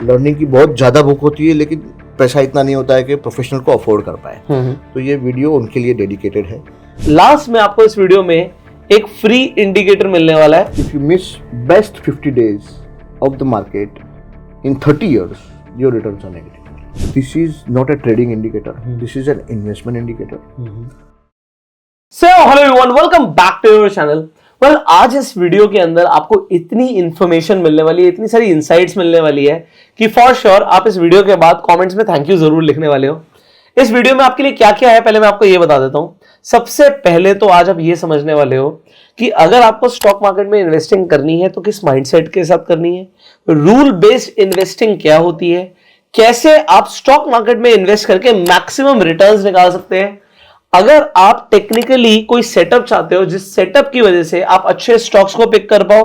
Learning की बहुत ज़्यादा बुक होती है, लेकिन पैसा इतना नहीं होता है कि प्रोफेशनल को अफोर्ड कर पाए। तो ये वीडियो उनके लिए डेडिकेटेड है। लास्ट में आपको इस वीडियो में एक फ्री इंडिकेटर मिलने वाला है। If you miss best 50 days of the market in 30 years, your returns are negative. This is not a trading indicator. This is an investment indicator. So hello everyone, welcome back to your channel. Well, आज इस video के अंदर आपको इतनी information मिलने वाली है, इतनी सारी इंसाइट्स मिलने वाली है कि फॉर श्योर आप इस वीडियो के बाद कमेंट्स में थैंक यू जरूर लिखने वाले हो। इस वीडियो में आपके लिए क्या क्या है पहले मैं आपको ये बता देता हूं। सबसे पहले तो आज आप ये समझने वाले हो कि अगर आपको स्टॉक मार्केट में इन्वेस्टिंग करनी है तो किस माइंडसेट के साथ करनी है, रूल बेस्ड इन्वेस्टिंग क्या होती है, कैसे आप स्टॉक मार्केट में इन्वेस्ट करके मैक्सिमम रिटर्न्स निकाल सकते हैं, अगर आप टेक्निकली कोई सेटअप चाहते हो जिस सेटअप की वजह से आप अच्छे स्टॉक्स को पिक कर पाओ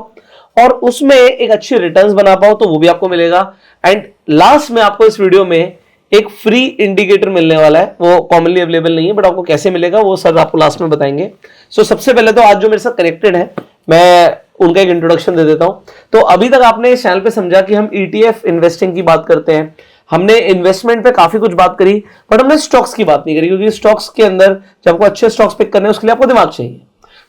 और उसमें एक अच्छी रिटर्न्स बना पाओ तो वो भी आपको मिलेगा। एंड लास्ट में आपको इस वीडियो में एक फ्री इंडिकेटर मिलने वाला है, वो कॉमनली अवेलेबल नहीं है बट आपको कैसे मिलेगा वो सर आपको लास्ट में बताएंगे। सो सबसे पहले तो आज जो मेरे साथ कनेक्टेड है मैं उनका एक इंट्रोडक्शन दे देता हूं। तो अभी तक आपने इस चैनल पे समझा कि हम ETF इन्वेस्टिंग की बात करते हैं, हमने इन्वेस्टमेंट पे काफी कुछ बात करी बट हमने स्टॉक्स की बात नहीं करी, क्योंकि स्टॉक्स के अंदर जब आपको अच्छे स्टॉक्स पिक करने हैं उसके लिए आपको दिमाग चाहिए।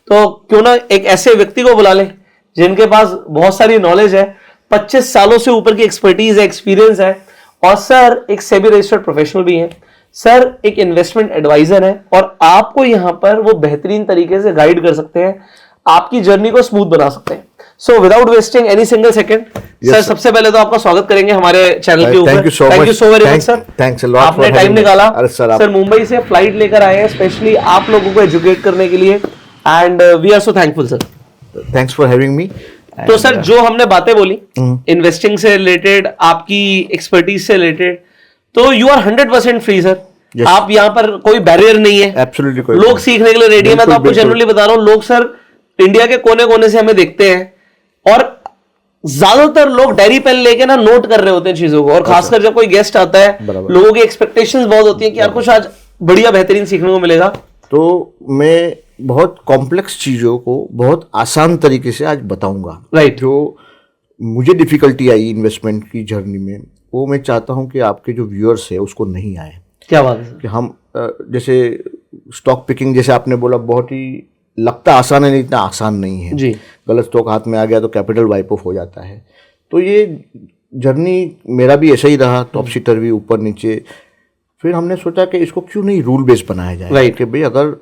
तो क्यों ना एक ऐसे व्यक्ति को बुला लें जिनके पास बहुत सारी नॉलेज है, 25 सालों से ऊपर की एक्सपर्टीज है, एक्सपीरियंस है, और सर एक सेबी रजिस्टर्ड प्रोफेशनल भी है, सर एक इन्वेस्टमेंट एडवाइजर है और आपको यहां पर वो बेहतरीन तरीके से गाइड कर सकते हैं, आपकी जर्नी को स्मूथ बना सकते हैं। So without wasting any single second, sir सबसे पहले तो आपका स्वागत करेंगे हमारे चैनल के ऊपर। Thank you so very much sir, thanks a lot, आपने टाइम निकाला। सर मुंबई से फ्लाइट लेकर आए हैं स्पेशली आप लोगों को एजुकेट करने के लिए and we are so thankful sir. Thanks for having me. तो सर जो हमने बातें बोली इन्वेस्टिंग से रिलेटेड, आपकी एक्सपर्टीज से रिलेटेड, तो यू आर 100% फ्री सर। आप यहाँ पर कोई बैरियर नहीं है, एब्सोल्युटली कोई, लोग सीखने के लिए रेडी है। मैं तो आपको जनरली बता रहा हूँ, लोग सर इंडिया के कोने कोने से हमें देखते हैं और ज्यादातर लोग डायरी पेन लेके ना नोट कर रहे होते हैं चीजों को, और खासकर जब कोई गेस्ट आता है लोगों की एक्सपेक्टेशंस बहुत होती है कि यार कुछ आज बढ़िया बेहतरीन सीखने को मिलेगा। तो मैं बहुत कॉम्प्लेक्स चीजों को बहुत आसान तरीके से आज बताऊंगा। राइट। जो मुझे डिफिकल्टी आई इन्वेस्टमेंट की जर्नी में, वो मैं चाहता हूं कि आपके जो व्यूअर्स है उसको नहीं आए। क्या बात है कि हम जैसे स्टॉक पिकिंग जैसे आपने बोला, बहुत ही लगता आसान है, नहीं इतना आसान नहीं है जी। गलत स्टॉक हाथ में आ गया तो कैपिटल वाइप ऑफ हो जाता है। तो ये जर्नी मेरा भी ऐसा ही रहा, टॉप सीटर भी ऊपर नीचे। फिर हमने सोचा कि इसको क्यों नहीं रूल बेस्ड बनाया जाए। Right. कि भाई अगर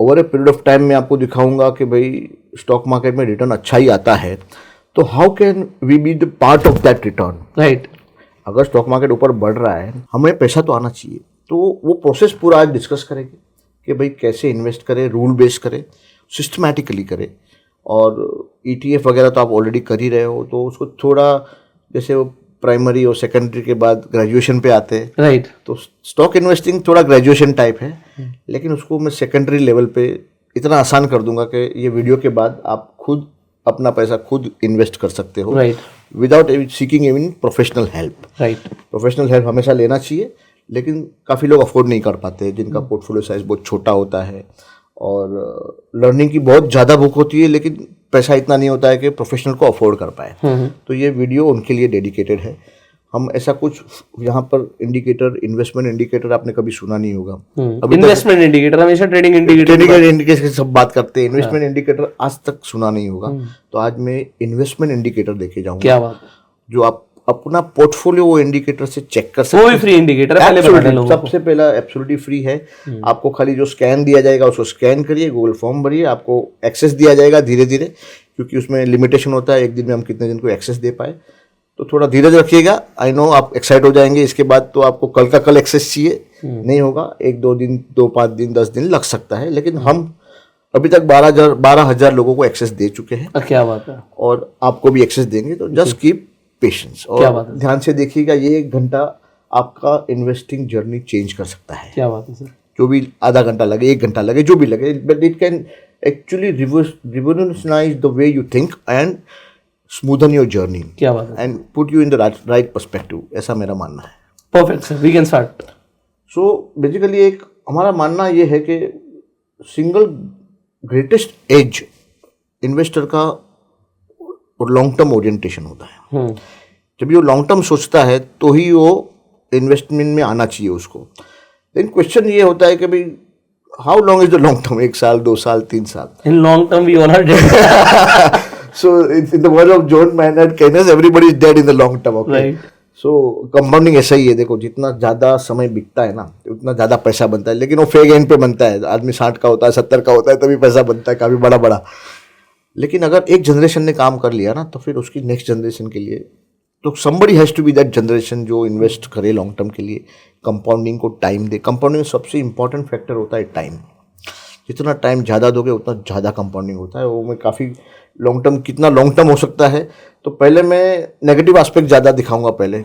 over a period of time में आपको दिखाऊंगा कि भाई स्टॉक मार्केट में रिटर्न अच्छा ही आता है, तो how can we be the part of that return. Right. अगर स्टॉक मार्केट ऊपर बढ़ रहा है, हमें पैसा तो आना चाहिए। तो वो प्रोसेस पूरा आज डिस्कस करेंगे कि भाई कैसे इन्वेस्ट करें, रूल बेस्ड करें, सिस्टमैटिकली करें। और ETF वगैरह तो आप ऑलरेडी कर ही रहे हो, तो उसको थोड़ा जैसे वो प्राइमरी और सेकेंडरी के बाद ग्रेजुएशन पे आते हैं। राइट। तो स्टॉक इन्वेस्टिंग थोड़ा ग्रेजुएशन टाइप है, लेकिन उसको मैं सेकेंडरी लेवल पे इतना आसान कर दूंगा कि ये वीडियो के बाद आप खुद अपना पैसा खुद इन्वेस्ट कर सकते हो, right, without seeking any professional help. Right. Professional help हमेशा लेना चाहिए, लेकिन काफ़ी लोग अफोर्ड नहीं कर पाते, जिनका पोर्टफोलियो साइज बहुत छोटा होता है और लर्निंग की बहुत ज़्यादा बुक होती है, लेकिन पैसा इतना नहीं होता है कि प्रोफेशनल को अफोर्ड कर पाए। तो ये वीडियो उनके लिए डेडिकेटेड है। हम ऐसा कुछ यहाँ पर इंडिकेटर, इन्वेस्टमेंट इंडिकेटर आपने कभी सुना नहीं होगा। इन्वेस्टमेंट इंडिकेटर, हमेशा ट्रेडिंग इंडिकेटर सब बात करते हैं, इन्वेस्टमेंट इंडिकेटर आज तक सुना नहीं होगा। तो आज मैं इन्वेस्टमेंट इंडिकेटर देखे जाऊंगा। क्या बात है। जो आप अपना पोर्टफोलियो वो इंडिकेटर से चेक कर सकते हैं। वो भी फ्री इंडिकेटर है, पहले सबसे पहला एब्सोल्युटली फ्री है। आपको खाली जो स्कैन दिया जाएगा उसको स्कैन करिए, गूगल फॉर्म भरिए, आपको एक्सेस दिया जाएगा धीरे धीरे, क्योंकि उसमें लिमिटेशन होता है एक दिन में हम कितने दिन को एक्सेस दे पाए। तो थोड़ा धीरज रखिएगा, आई नो आप एक्साइट हो जाएंगे। इसके बाद तो आपको कल का कल एक्सेस चाहिए, नहीं होगा, 1-2 दिन, 2-5 दिन, 10 दिन लग सकता है, लेकिन हम अभी तक 12,000 लोगों को एक्सेस दे चुके हैं। क्या बात है। और आपको भी एक्सेस देंगे, तो जस्ट कीप पेशेंस और ध्यान से देखिएगा। ये 1 घंटा आपका इन्वेस्टिंग जर्नी चेंज कर सकता है। क्या बात है सर। जो भी आधा घंटा लगे, 1 घंटा लगे, जो भी लगे, but it can actually revolutionise the way you think and smoothen your journey. क्या बात है। And put you in the right perspective, ऐसा मेरा मानना है। Perfect sir, we can start. So basically एक हमारा मानना ये है कि सिंगल ग्रेटेस्ट एज इन्वेस्टर का और लॉन्ग टर्म ओरिएंटेशन होता है। जब ये लॉन्ग टर्म सोचता है तो ही वो इन्वेस्टमेंट में आना चाहिए उसको। लेकिन क्वेश्चन ये होता है कि भाई how long is the long term, 1 साल 2 साल 3 साल। In long term we all are dead. So in the words of John Maynard Keynes, everybody is dead in the long term. Okay. Right. So compounding ऐसा ही है, देखो जितना ज़्यादा समय बिकता है ना उतना ज़्यादा पैसा बनता है, लेकिन वो फेक एंड पे बनता है। आदमी 60 का होता है 70 का होता है तभी पैसा बनता है काफ़ी बड़ा बड़ा। लेकिन अगर एक जनरेशन ने काम कर लिया ना तो फिर उसकी नेक्स्ट जनरेशन के लिए तो somebody has to be that generation जो इन्वेस्ट करे लॉन्ग टर्म के लिए, कंपाउंडिंग को टाइम दे। कंपाउंडिंग में सबसे इंपॉर्टेंट फैक्टर होता है टाइम। जितना टाइम ज़्यादा दोगे उतना ज़्यादा कंपाउंडिंग होता है। वो मैं काफ़ी लॉन्ग टर्म कितना लॉन्ग टर्म हो सकता है, तो पहले मैं नेगेटिव एस्पेक्ट ज़्यादा दिखाऊंगा। पहले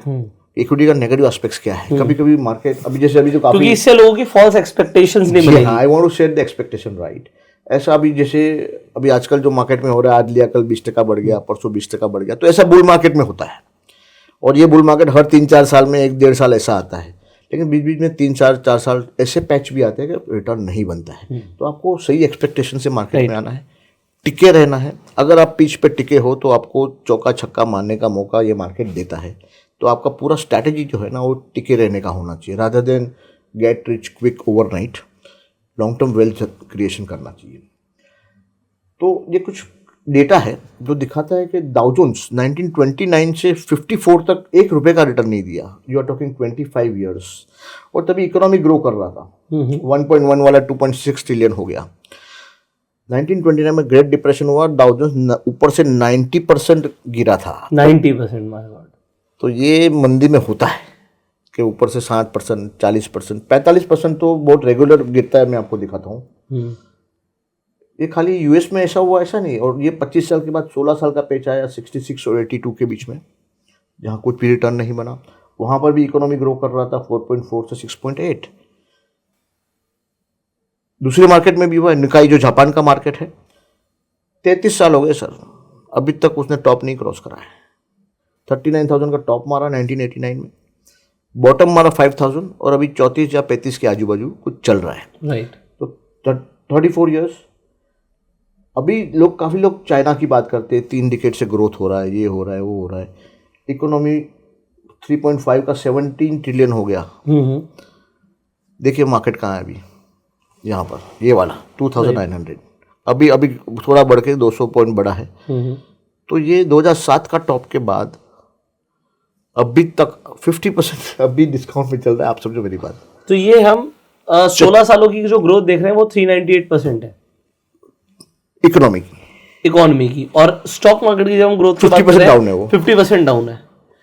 इक्विटी का नेगेटिव एस्पेक्ट्स क्या है। कभी कभी मार्केट अभी जैसे अभी जो काफ़ी, क्योंकि इससे लोगों की फॉल्स एक्सपेक्टेशंस नहीं मिलेगी। I want to set the expectation right. ऐसा अभी जैसे अभी आजकल जो मार्केट में हो रहा है, आज लिया कल 20% बढ़ गया, परसों 20% बढ़ गया, तो ऐसा बुल मार्केट में होता है। और ये बुल मार्केट हर 3-4 साल में 1-1.5 साल ऐसा आता है। लेकिन बीच बीच में 3-4 साल ऐसे पैच भी आते हैं कि रिटर्न नहीं बनता है। तो आपको सही एक्सपेक्टेशन से मार्केट में आना है, टिके रहना है। अगर आप पिच पे टिके हो तो आपको चौका छक्का मारने का मौका ये मार्केट देता है। तो आपका पूरा स्ट्रैटेजी जो है ना वो टिके रहने का होना चाहिए, rather than get rich quick overnight. Long term wealth creation करना चाहिए। तो ये कुछ डेटा है जो दिखाता है कि डाउ जोन्स 1929 से 54 तक ₹1 का रिटर्न नहीं दिया। You are talking 25 years. और तभी इकोनॉमी ग्रो कर रहा था, 1.1 वाला 2.6 ट्रिलियन हो गया। 1929 में ग्रेट डिप्रेशन हुआ, डाउ जोन्स ऊपर से 90% गिरा था। 90%, माय गॉड। तो ये मंदी में होता है कि ऊपर से 60%, 40%, 45% तो बहुत रेगुलर गिरता है। मैं आपको दिखाता हूँ। ये खाली यूएस में ऐसा हुआ ऐसा नहीं। और ये 25 साल के बाद 16 साल का पैच आया 66 और 82 के बीच में, जहाँ कुछ भी रिटर्न नहीं बना। वहाँ पर भी इकोनॉमी ग्रो कर रहा था 4.4 से 6.8। दूसरे मार्केट में भी हुआ, निकाई जो जापान का मार्केट है, 33 साल हो गए सर, अभी तक उसने टॉप नहीं क्रॉस करा है। 39,000 का टॉप मारा 1989 में, बॉटम मारा 5,000 और अभी 34 या 35 के आजू बाजू कुछ चल रहा है। राइट। तो 34 ईयर्स। अभी काफ़ी लोग चाइना की बात करते हैं, 3 डिकेड से ग्रोथ हो रहा है, ये हो रहा है, वो हो रहा है। इकोनॉमी 3.5 का 17 ट्रिलियन हो गया। देखिए मार्केट कहाँ है अभी, यहाँ पर ये वाला 2,900। अभी थोड़ा बढ़ के 200 पॉइंट बढ़ा है। तो ये 2007 का टॉप के बाद अभी तक 50% अभी डिस्काउंट में चल रहा है। आप समझो मेरी बात। तो ये हम 16 सालों की जो ग्रोथ देख रहे हैं वो 398% है इकोनॉमी की। और स्टॉक मार्केट की जब हम ग्रोथ 50% डाउन है, वो 50% डाउन है।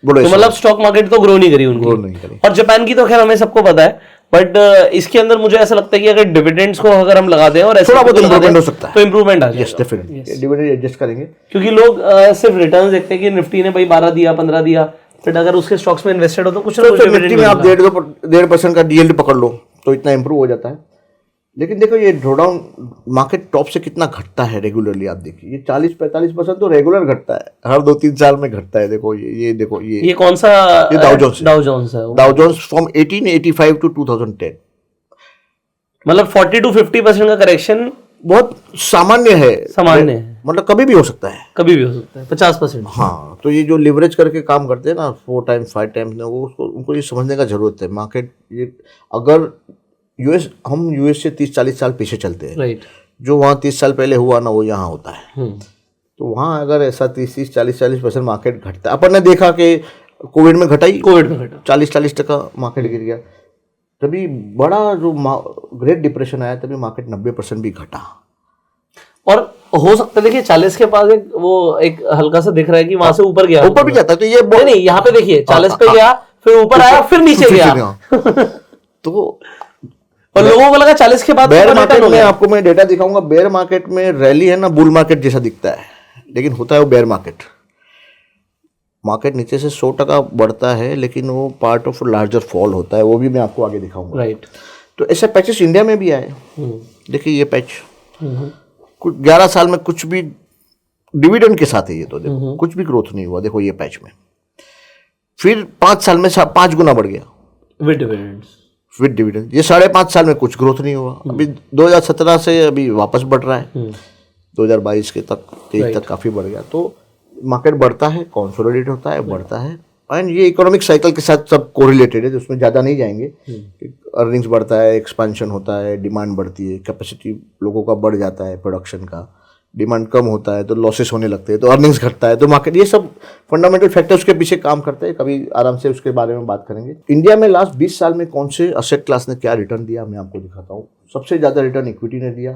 तो मतलब स्टॉक मार्केट तो ग्रो नहीं करी उनकी। और जापान की तो खैर हमें सबको पता है, बट इसके अंदर मुझे ऐसा लगता है कि अगर डिविडेंड्स को अगर हम लगा दें और थोड़ा बहुत इंप्रूवमेंट हो सकता है, तो इंप्रूवमेंट आ जाएगा। यस डेफिनेटली डिविडेंड एडजस्ट करेंगे। क्योंकि लोग सिर्फ रिटर्न्स देखते हैं कि निफ्टी ने भाई 12 दिया 15 दिया, बट अगर उसके स्टॉक्स में इन्वेस्टेड हो तो कुछ ना कुछ निफ्टी में आप 1.5% का डीएलडी पकड़ लो तो इतना इंप्रूव हो जाता है। लेकिन देखो ये ड्रॉडाउन मार्केट टॉप से कितना घटता है रेगुलरली। आप देखिए ये 40-45% तो रेगुलर घटता है, हर 2-3 साल में घटता है। देखो ये देखो ये कौन सा, ये डाउ जोन्स है। डाउ जोन्स फ्रॉम 1885 टू 2010, मतलब 40 to 50% का करेक्शन बहुत सामान्य है। मतलब कभी भी हो सकता है, 50%। हाँ, तो ये जो लिवरेज करके काम करते हैं ना 4 टाइम्स 5 टाइम्स ना, वो उनको ये समझने का जरूरत है। मार्केट ये अगर हम यूएस से 30-40 साल पीछे चलते हैं, राइट। जो वहाँ 30 साल पहले हुआ ना वो यहाँ होता है। तो वहाँ अगर ऐसा 30-40% मार्केट घटता है, अपन ने देखा कि कोविड में घटा 40% मार्केट गिर गया। तभी बड़ा जो ग्रेट डिप्रेशन आया तभी मार्केट 90% भी घटा। और हो सकता है देखिए 40 के पास एक हल्का सा दिख रहा है कि वहां से ऊपर गया, ऊपर भी जाता है। तो ये नहीं, यहाँ पे देखिए 40 पे गया, फिर ऊपर आया, फिर नीचे गया। तो और लोगों को लगा 40 के बाद बेयर मार्केट में आपको मैं डेटा दिखाऊंगा। बेयर मार्केट में रैली है ना, बुल मार्केट जैसा दिखता है, लेकिन होता है वो बेयर मार्केट नीचे से 100% बढ़ता है, लेकिन वो पार्ट ऑफ लार्जर फॉल होता है। वो भी मैं आपको आगे दिखाऊंगा। राइट। तो ऐसे पैचेस इंडिया में भी आए। देखिए ये पैच कुछ 11 साल में कुछ भी डिविडेंड के साथ है ये, तो देखो कुछ भी ग्रोथ नहीं हुआ। देखो ये पैच में फिर 5 साल में 5 गुना बढ़ गया विद डिविडेंड। ये 5.5 साल में कुछ ग्रोथ नहीं हुआ। अभी 2017 से अभी वापस बढ़ रहा है, 2022 के तक 23 तक काफ़ी बढ़ गया। तो मार्केट बढ़ता है, कंसोलिडेट होता है, बढ़ता है, एंड ये इकोनॉमिक साइकिल के साथ सब कोरिलेटेड है, तो उसमें ज़्यादा नहीं जाएंगे। अर्निंग्स बढ़ता है, एक्सपेंशन होता है, डिमांड बढ़ती है, कैपेसिटी लोगों का बढ़ जाता है प्रोडक्शन का, डिमांड कम होता है तो लॉसेस होने लगते हैं, तो अर्निंग्स घटता है, तो मार्केट, ये सब फंडामेंटल फैक्टर्स के पीछे काम करते हैं। कभी आराम से उसके बारे में बात करेंगे। इंडिया में लास्ट 20 साल में कौन से असेट क्लास ने क्या रिटर्न दिया, मैं आपको दिखाता हूँ। सबसे ज़्यादा रिटर्न इक्विटी ने दिया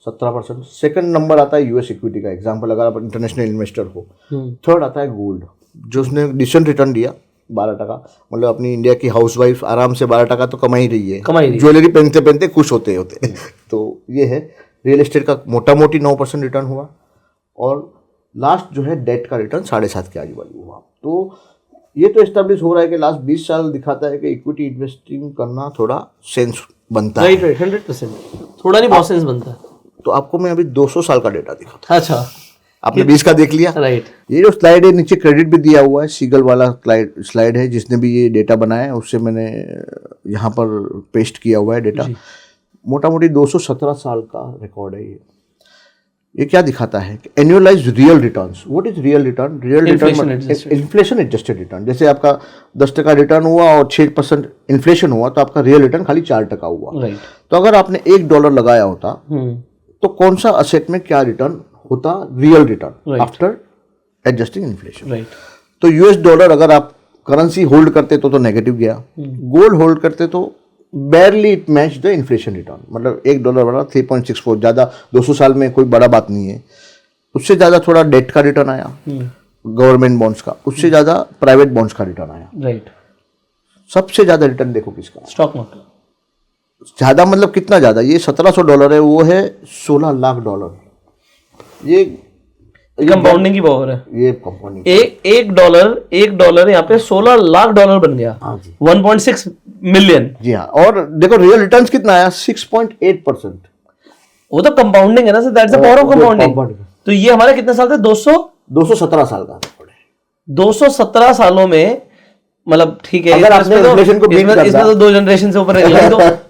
17%। सेकंड नंबर आता है यूएस इक्विटी का, एग्जांपल अगर आप इंटरनेशनल इन्वेस्टर हो। थर्ड आता है गोल्ड, जो उसने डिसेंट रिटर्न दिया 12%। मतलब अपनी इंडिया की हाउसवाइफ आराम से 12% तो कमा ही रही है, ज्वेलरी पहनते पहनते खुश होते होते तो ये है। रियल एस्टेट का मोटा मोटी 9% रिटर्न हुआ, और लास्ट जो है डेट का रिटर्न 7.5 के आजू बाजू हुआ। तो ये तो एस्टेब्लिश हो रहा है कि लास्ट 20 साल दिखाता है कि इक्विटी इन्वेस्टिंग करना थोड़ा सेंस बनता है। राइट, 100%। थोड़ा नहीं, बहुत सेंस बनता है। तो आपको मैं अभी 200 साल का डेटा दिखाता हूँ। अच्छा, आपने 20 का देख लिया, राइट। ये जो स्लाइड है नीचे क्रेडिट भी दिया हुआ है, सीगल वाला स्लाइड है, जिसने भी ये डेटा बनाया है उससे मैंने यहाँ पर पेस्ट किया हुआ है डेटा। मोटा मोटी 217 साल का रिकॉर्ड है ये क्या दिखाता है कि annualise real returns. What is real return? Real return inflation adjusted return. जैसे आपका 10% रिटर्न हुआ और 6% इन्फ्लेशन हुआ, तो आपका रियल रिटर्न खाली 4% हुआ। तो अगर आपने $1 लगाया होता तो कौन सा असेट में क्या रिटर्न होता? Real return after adjusting inflation. तो यूएस डॉलर अगर आप करेंसी होल्ड करते तो नेगेटिव गया, गोल्ड होल्ड करते तो बैरली it match the inflation return. मतलब $1 बड़ा 3.64, ज़्यादा 200 साल में कोई बड़ा बात नहीं है। उससे ज़्यादा थोड़ा डेट का रिटर्न आया, गवर्नमेंट बॉन्ड्स का, उससे ज़्यादा प्राइवेट बॉन्ड्स का रिटर्न आया। राइट। सबसे ज़्यादा रिटर्न देखो किसका? Stock market. ज़्यादा मतलब कितना ज़्यादा? ये $1700 है, वो है $16 लाख। ये कंपाउंडिंग की पावर है, ये कंपाउंडिंग। एक डॉलर यहाँ पे $16 लाख बन गया। 1.6 मिलियन। जी हाँ, और देखो रियल रिटर्न्स कितना आया? 6.8%। वो तो कंपाउंडिंग है ना sir, that's the power of compounding. तो ये हमारे कितने साल थे? 217 साल का। 217 सालों में, मतलब ठीक है, अगर आपने इन्फ्लेशन को बीट करता, इसमें तो 2 जनरेशन से ऊपर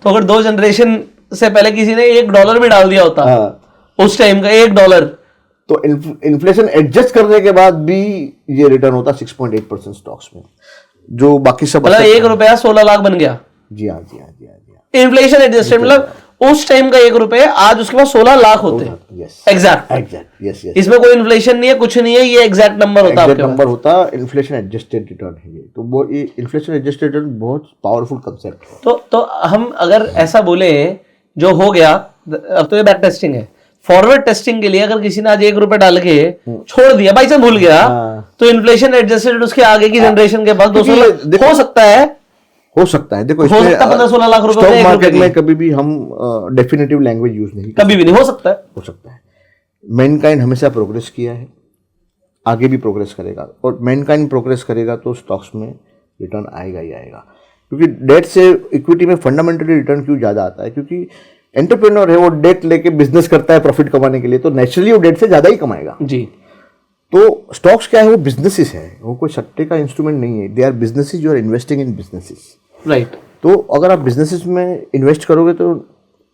तो अगर 2 जनरेशन से पहले किसी ने $1 भी डाल दिया होता उस टाइम का $1, तो इन्फ्लेशन एडजस्ट करने के बाद भी ये रिटर्न होता 6.8% स्टॉक्स में, जो बाकी सब मतलब $1 16 लाख बन गया। जी हाँ, जी हाँ, जी हाँ, जी हाँ। इन्फ्लेशन एडजस्टेड, मतलब उस टाइम का $1 आज उसके पास 16 लाख होते हैं। Exact, yes. इसमें कोई इन्फ्लेशन नहीं है, कुछ नहीं है, ये एग्जैक्ट नंबर होता है, नंबर होता। इन्फ्लेशन एडजस्टेड रिटर्न है ये। तो वो इन्फ्लेशन एडजस्टेड रिटर्न बहुत पावरफुल कंसेप्ट है। तो हम अगर ऐसा बोले, जो हो गया, अब तो ये बैक टेस्टिंग है। फॉरवर्ड टेस्टिंग के लिए अगर किसी ने आज $1 डाल के छोड़ दिया, बाई चांस भूल गया, तो इन्फ्लेशन एडजस्टेड उसके आगे की जनरेशन के बाद 200 हो सकता है। देखो, हो सकता है 15-16 लाख रुपए स्टॉक मार्केट में कभी भी हम डेफिनेटिव लैंग्वेज यूज नहीं, कभी भी नहीं हो सकता है। मैनकाइंड हमेशा प्रोग्रेस किया है, आगे भी प्रोग्रेस करेगा, और मैनकाइंड प्रोग्रेस करेगा तो स्टॉक्स में रिटर्न आएगा ही आएगा। क्योंकि डेट से इक्विटी में फंडामेंटली रिटर्न क्यों ज्यादा आता है? क्योंकि एंटरप्रेन्योर है, वो डेट लेके बिजनेस करता है प्रॉफिट कमाने के लिए, तो नेचुरली वो डेट से ज्यादा ही कमाएगा जी। तो स्टॉक्स क्या है? वो बिजनेसेस है, वो कोई सट्टे का इंस्ट्रूमेंट नहीं है। They are businesses, you are investing in businesses. Right. तो अगर आप बिजनेसेस में इन्वेस्ट करोगे तो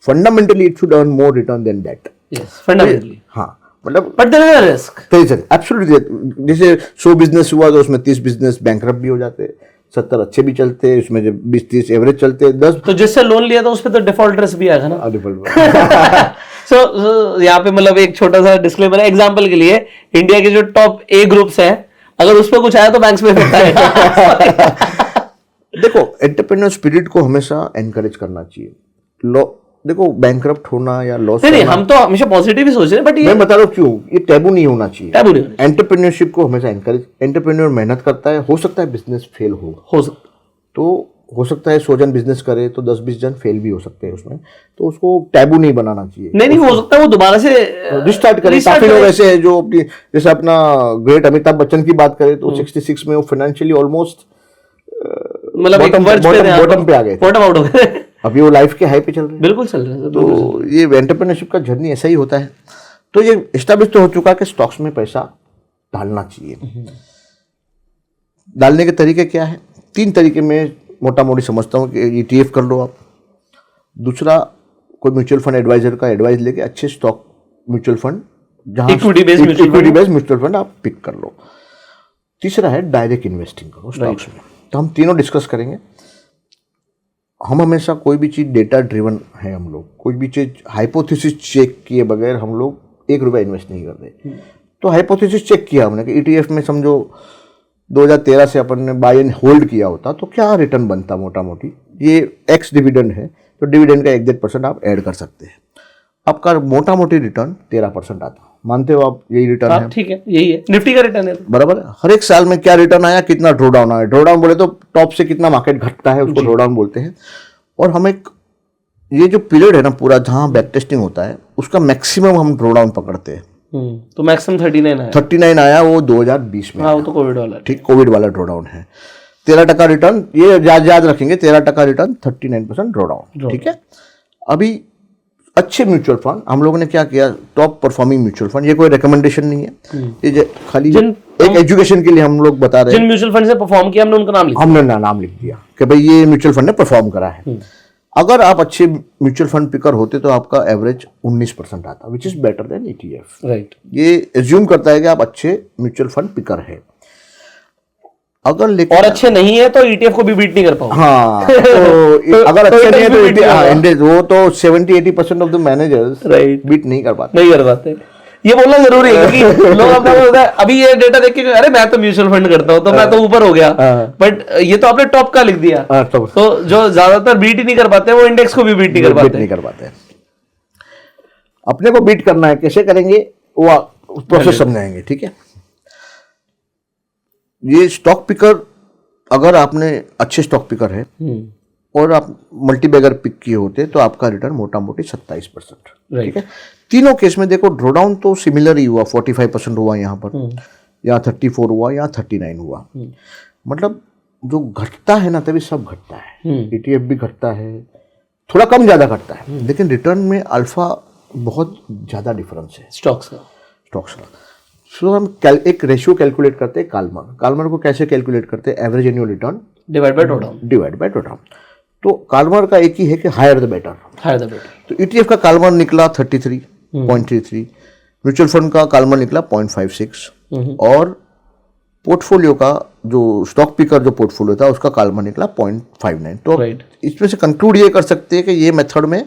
fundamentally it should earn more return than that. Yes, fundamentally. हाँ, मतलब but there is a risk. Absolutely. जैसे 100 बिजनेस हुआ तो उसमें 30 बिजनेस बैंकरप्ट भी हो जाते, 70 अच्छे भी चलते हैं, उसमें जब 20-30 एवरेज चलते हैं, 10 तो जिससे लोन लिया था उस पर तो डिफॉल्ट रिस्क भी आएगा ना। सो यहाँ पे मतलब एक छोटा सा डिस्क्लेमर है, एग्जांपल के लिए इंडिया के जो टॉप ए ग्रुप्स हैं, अगर उस पर कुछ आया तो बैंक्स में इफेक्ट आएगा। देखो, एंटरप्रेन्योर स्पिरिट को हमेशा एनकरेज करना चाहिए। देखो, बैंकरप्ट होना या लॉस, नहीं, हम तो हमेशा पॉजिटिव ही सोच रहे हैं, बट मैं बता रहा हूँ क्यों ये टैबू नहीं होना चाहिए। टैबू नहीं, एंटरप्रेन्योरशिप को हमेशा एनकरेज। एंटरप्रेन्योर मेहनत करता है, हो सकता है बिजनेस फेल हो सकता, तो हो सकता है 100 जन बिजनेस करे तो 10-20 जन फेल भी हो सकते हैं उसमें, तो उसको टैबू नहीं बनाना चाहिए। नहीं, हो सकता है वो दोबारा से रिस्टार्ट करे। काफी लोग ऐसे हैं जो अपनी, जैसे अपना ग्रेट अमिताभ बच्चन की बात करें तो 66 में वो फाइनेंशियली ऑलमोस्ट मतलब बॉटम पे आ गए, बॉटम आउट हो गए। अभी वो लाइफ के हाई पे चल रहे हैं। बिल्कुल चल रहे हैं। तो ये एंटरप्रेन्योरशिप का जर्नी ऐसा ही होता है। तो ये एस्टैब्लिश तो हो चुका है कि स्टॉक्स में पैसा डालना चाहिए। डालने के तरीके क्या है? 3 तरीके में मोटा मोटी समझता हूँ कि ETF कर लो आप। दूसरा, कोई म्यूचुअल फंड एडवाइजर का एडवाइस लेके अच्छे स्टॉक म्यूचुअल फंड, जहाँ इक्विटी बेस्ड म्यूचुअल फंड आप पिक कर लो। तीसरा है डायरेक्ट इन्वेस्टिंग करो स्टॉक्स में। तो हम तीनों डिस्कस करेंगे। हम हमेशा कोई भी चीज़ डेटा ड्रिवन है, हम लोग कोई भी चीज़ हाइपोथेसिस चेक किए बगैर हम लोग 1 रुपया इन्वेस्ट नहीं करते। तो हाइपोथेसिस चेक किया हमने कि ETF में समझो 2013 से अपन ने बाय एंड होल्ड किया होता तो क्या रिटर्न बनता मोटा मोटी, ये एक्स डिविडेंड है तो डिविडेंड का 1.5% आप ऐड कर सकते हैं, आपका मोटा मोटी रिटर्न 13% आता। मानते हो आप यही रिटर्न है? ठीक है, यही है निफ्टी का रिटर्न है। बराबर है। हर एक साल में क्या रिटर्न आया, कितना ड्रॉ डाउन आया। ड्रॉ डाउन बोले तो टॉप से कितना मार्केट घटता है उसको ड्रॉ डाउन बोलते हैं। और हम एक ये जो पीरियड है ना पूरा जहां बैक टेस्टिंग होता है उसका मैक्सिमम हम ड्रॉ डाउन पकड़ते हैं। तो मैक्सिमम 39 आया वो 2020 में। हाँ, वो तो कोविड वाला, ठीक, कोविड वाला ड्रॉ डाउन है। 13% रिटर्न, ये याद रखेंगे, 13% रिटर्न, 39% ड्रॉ डाउन। ठीक है। अभी अच्छे म्यूचुअल फंड हम लोगों ने क्या किया, टॉप परफॉर्मिंग म्यूचुअल फंड, ये कोई रिकमेंडेशन नहीं है, ये खाली एक एजुकेशन के लिए हम लोग बता रहे हैं। जिन म्यूचुअल फंड से परफॉर्म किया हमने उनका नाम लिखा, हमने नाम लिख दिया कि भाई ये म्यूचुअल फंड ने परफॉर्म करा है। अगर आप अच्छे म्यूचुअल फंड पिकर होते तो आपका एवरेज 19% आता, which is better than ETF। Right. ये एज्यूम करता है कि आप अच्छे म्यूचुअल फंड पिकर है। अगर लेकिन और अच्छे नहीं है तो ETF को भी बीट नहीं कर पाओगे। हाँ, तो अगर अच्छे नहीं है तो वो तो 70-80% of the managers right beat नहीं कर पाते। ये बोलना जरूरी है क्योंकि लोग अपना बोलते हैं अभी ये डेटा देख के अरे मैं तो म्यूचुअल फंड करता हूँ तो मैं तो ऊपर हो गया, बट ये तो आपने टॉप का लिख दिया। तो जो ज्यादातर बीट ही नहीं कर पाते वो इंडेक्स को भी बीट नहीं कर पाते। अपने को बीट करना है, कैसे करेंगे वो प्रोसेस समझाएंगे। ठीक है। ये स्टॉक पिकर, अगर आपने अच्छे स्टॉक पिकर है और आप मल्टी बैगर पिक किए होते तो आपका रिटर्न मोटा मोटी 27%। ठीक है। तीनों केस में देखो ड्रॉ डाउन तो सिमिलर ही हुआ, 45% हुआ यहाँ पर, यहाँ 34 हुआ, यहाँ 39 हुआ। मतलब जो घटता है ना तभी सब घटता है। ETF भी घटता है, थोड़ा कम ज्यादा घटता है, लेकिन रिटर्न में अल्फा बहुत ज्यादा डिफरेंस है स्टॉक्स का। सो हम एक रेशियो कैलकुलेट करते हैं काल्मर को कैसे कैलकुलेट करते हैं, average annual return divide by draw down. तो काल्मर का एक ही है कि हायर द बेटर। तो ETF का काल्मर निकला 33.33, म्यूचुअल फंड का काल्मर निकला 0.56 और पोर्टफोलियो का जो स्टॉक पिकर जो पोर्टफोलियो था उसका काल्मर निकला 0.59। तो इसमें से कंक्लूड ये कर सकते हैं कि ये मेथड में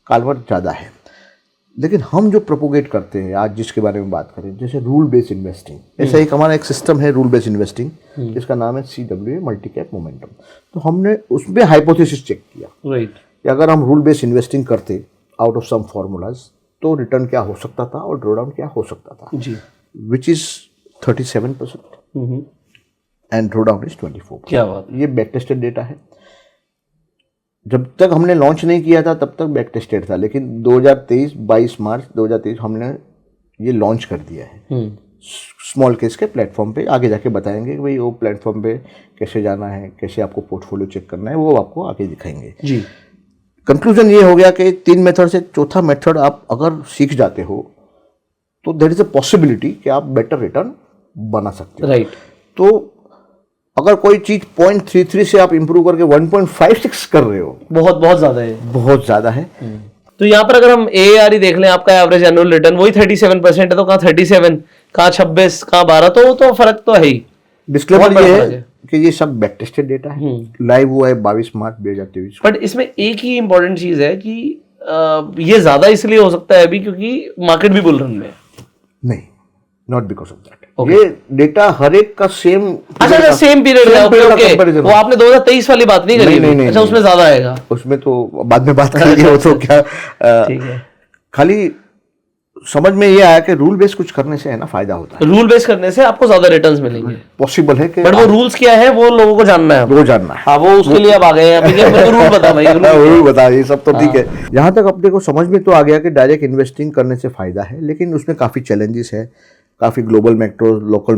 काल्मर ज़्यादा है। लेकिन हम जो प्रोपोगेट करते हैं आज जिसके बारे में बात करें, जैसे रूल बेस्ड इन्वेस्टिंग, ऐसा एक हमारा एक सिस्टम है रूल बेस्ड इन्वेस्टिंग जिसका नाम है CWA मल्टी कैप मोमेंटम। तो हमने उसमें हाइपोथेसिस चेक किया कि अगर हम रूल बेस्ड इन्वेस्टिंग करते आउट ऑफ सम फॉर्मूलाज तो रिटर्न क्या हो सकता था और ड्रॉ डाउन क्या हो सकता था, which is 37% and draw down is 24%। क्या बात, ये बैक टेस्टेड डेटा है। जब तक हमने लॉन्च नहीं किया था तब तक बैक टेस्टेड था, लेकिन 22 मार्च 2023 हमने ये लॉन्च कर दिया है स्मॉल केस के प्लेटफॉर्म पे। आगे जाके बताएंगे कि भाई वो प्लेटफॉर्म पे कैसे जाना है, कैसे आपको पोर्टफोलियो चेक करना है, वो आपको आगे दिखाएंगे जी। कंक्लूजन ये हो गया कि 3 मेथड से चौथा मेथड आप अगर सीख जाते हो तो देयर इज अ पॉसिबिलिटी कि आप बेटर रिटर्न बना सकते हो। राइट। तो अगर कोई चीज 0.33 से आप इंप्रूव करके 1.56 कर रहे हो, बहुत ज्यादा है। तो यहाँ पर अगर हम AAR देख लें, आपका एवरेज एनुअल रिटर्न वही 37% है, तो कहाँ 37, कहाँ 26, कहाँ 12, तो फर्क तो है ही। डिस्क्लेमर ये है कि ये सब बैक टेस्टेड डेटा है, लाइव हुआ है 22 मार्च 2023। बट इसमें एक ही इंपॉर्टेंट चीज है कि ये ज्यादा इसलिए हो सकता है अभी क्योंकि मार्केट भी बुल रन में है। नहीं, नॉट बिकॉज ऑफ दैट। ये डेटा हर एक का सेम, अच्छा सेम पीरियड का, वो आपने 2023 वाली बात नहीं करी। नहीं, अच्छा उसमें ज्यादा आएगा, उसमें तो बाद में बात करेंगे। वो तो क्या ठीक है, खाली समझ में ये आया कि रूल बेस कुछ करने से है ना फायदा होता है। रूल बेस करने से आपको ज्यादा रिटर्न्स मिलेंगे, पॉसिबल है कि, बट वो रूल्स क्या है वो लोगों को जानना है, हाँ वो उसके लिए अब आ गए हैं। रूल बता भाई, रूल बता, ये सब तो ठीक है। यहाँ तक अपने को समझ में तो आ गया कि डायरेक्ट इन्वेस्टिंग करने से फायदा है, लेकिन उसमें काफी चैलेंजेस है, काफी global macro, local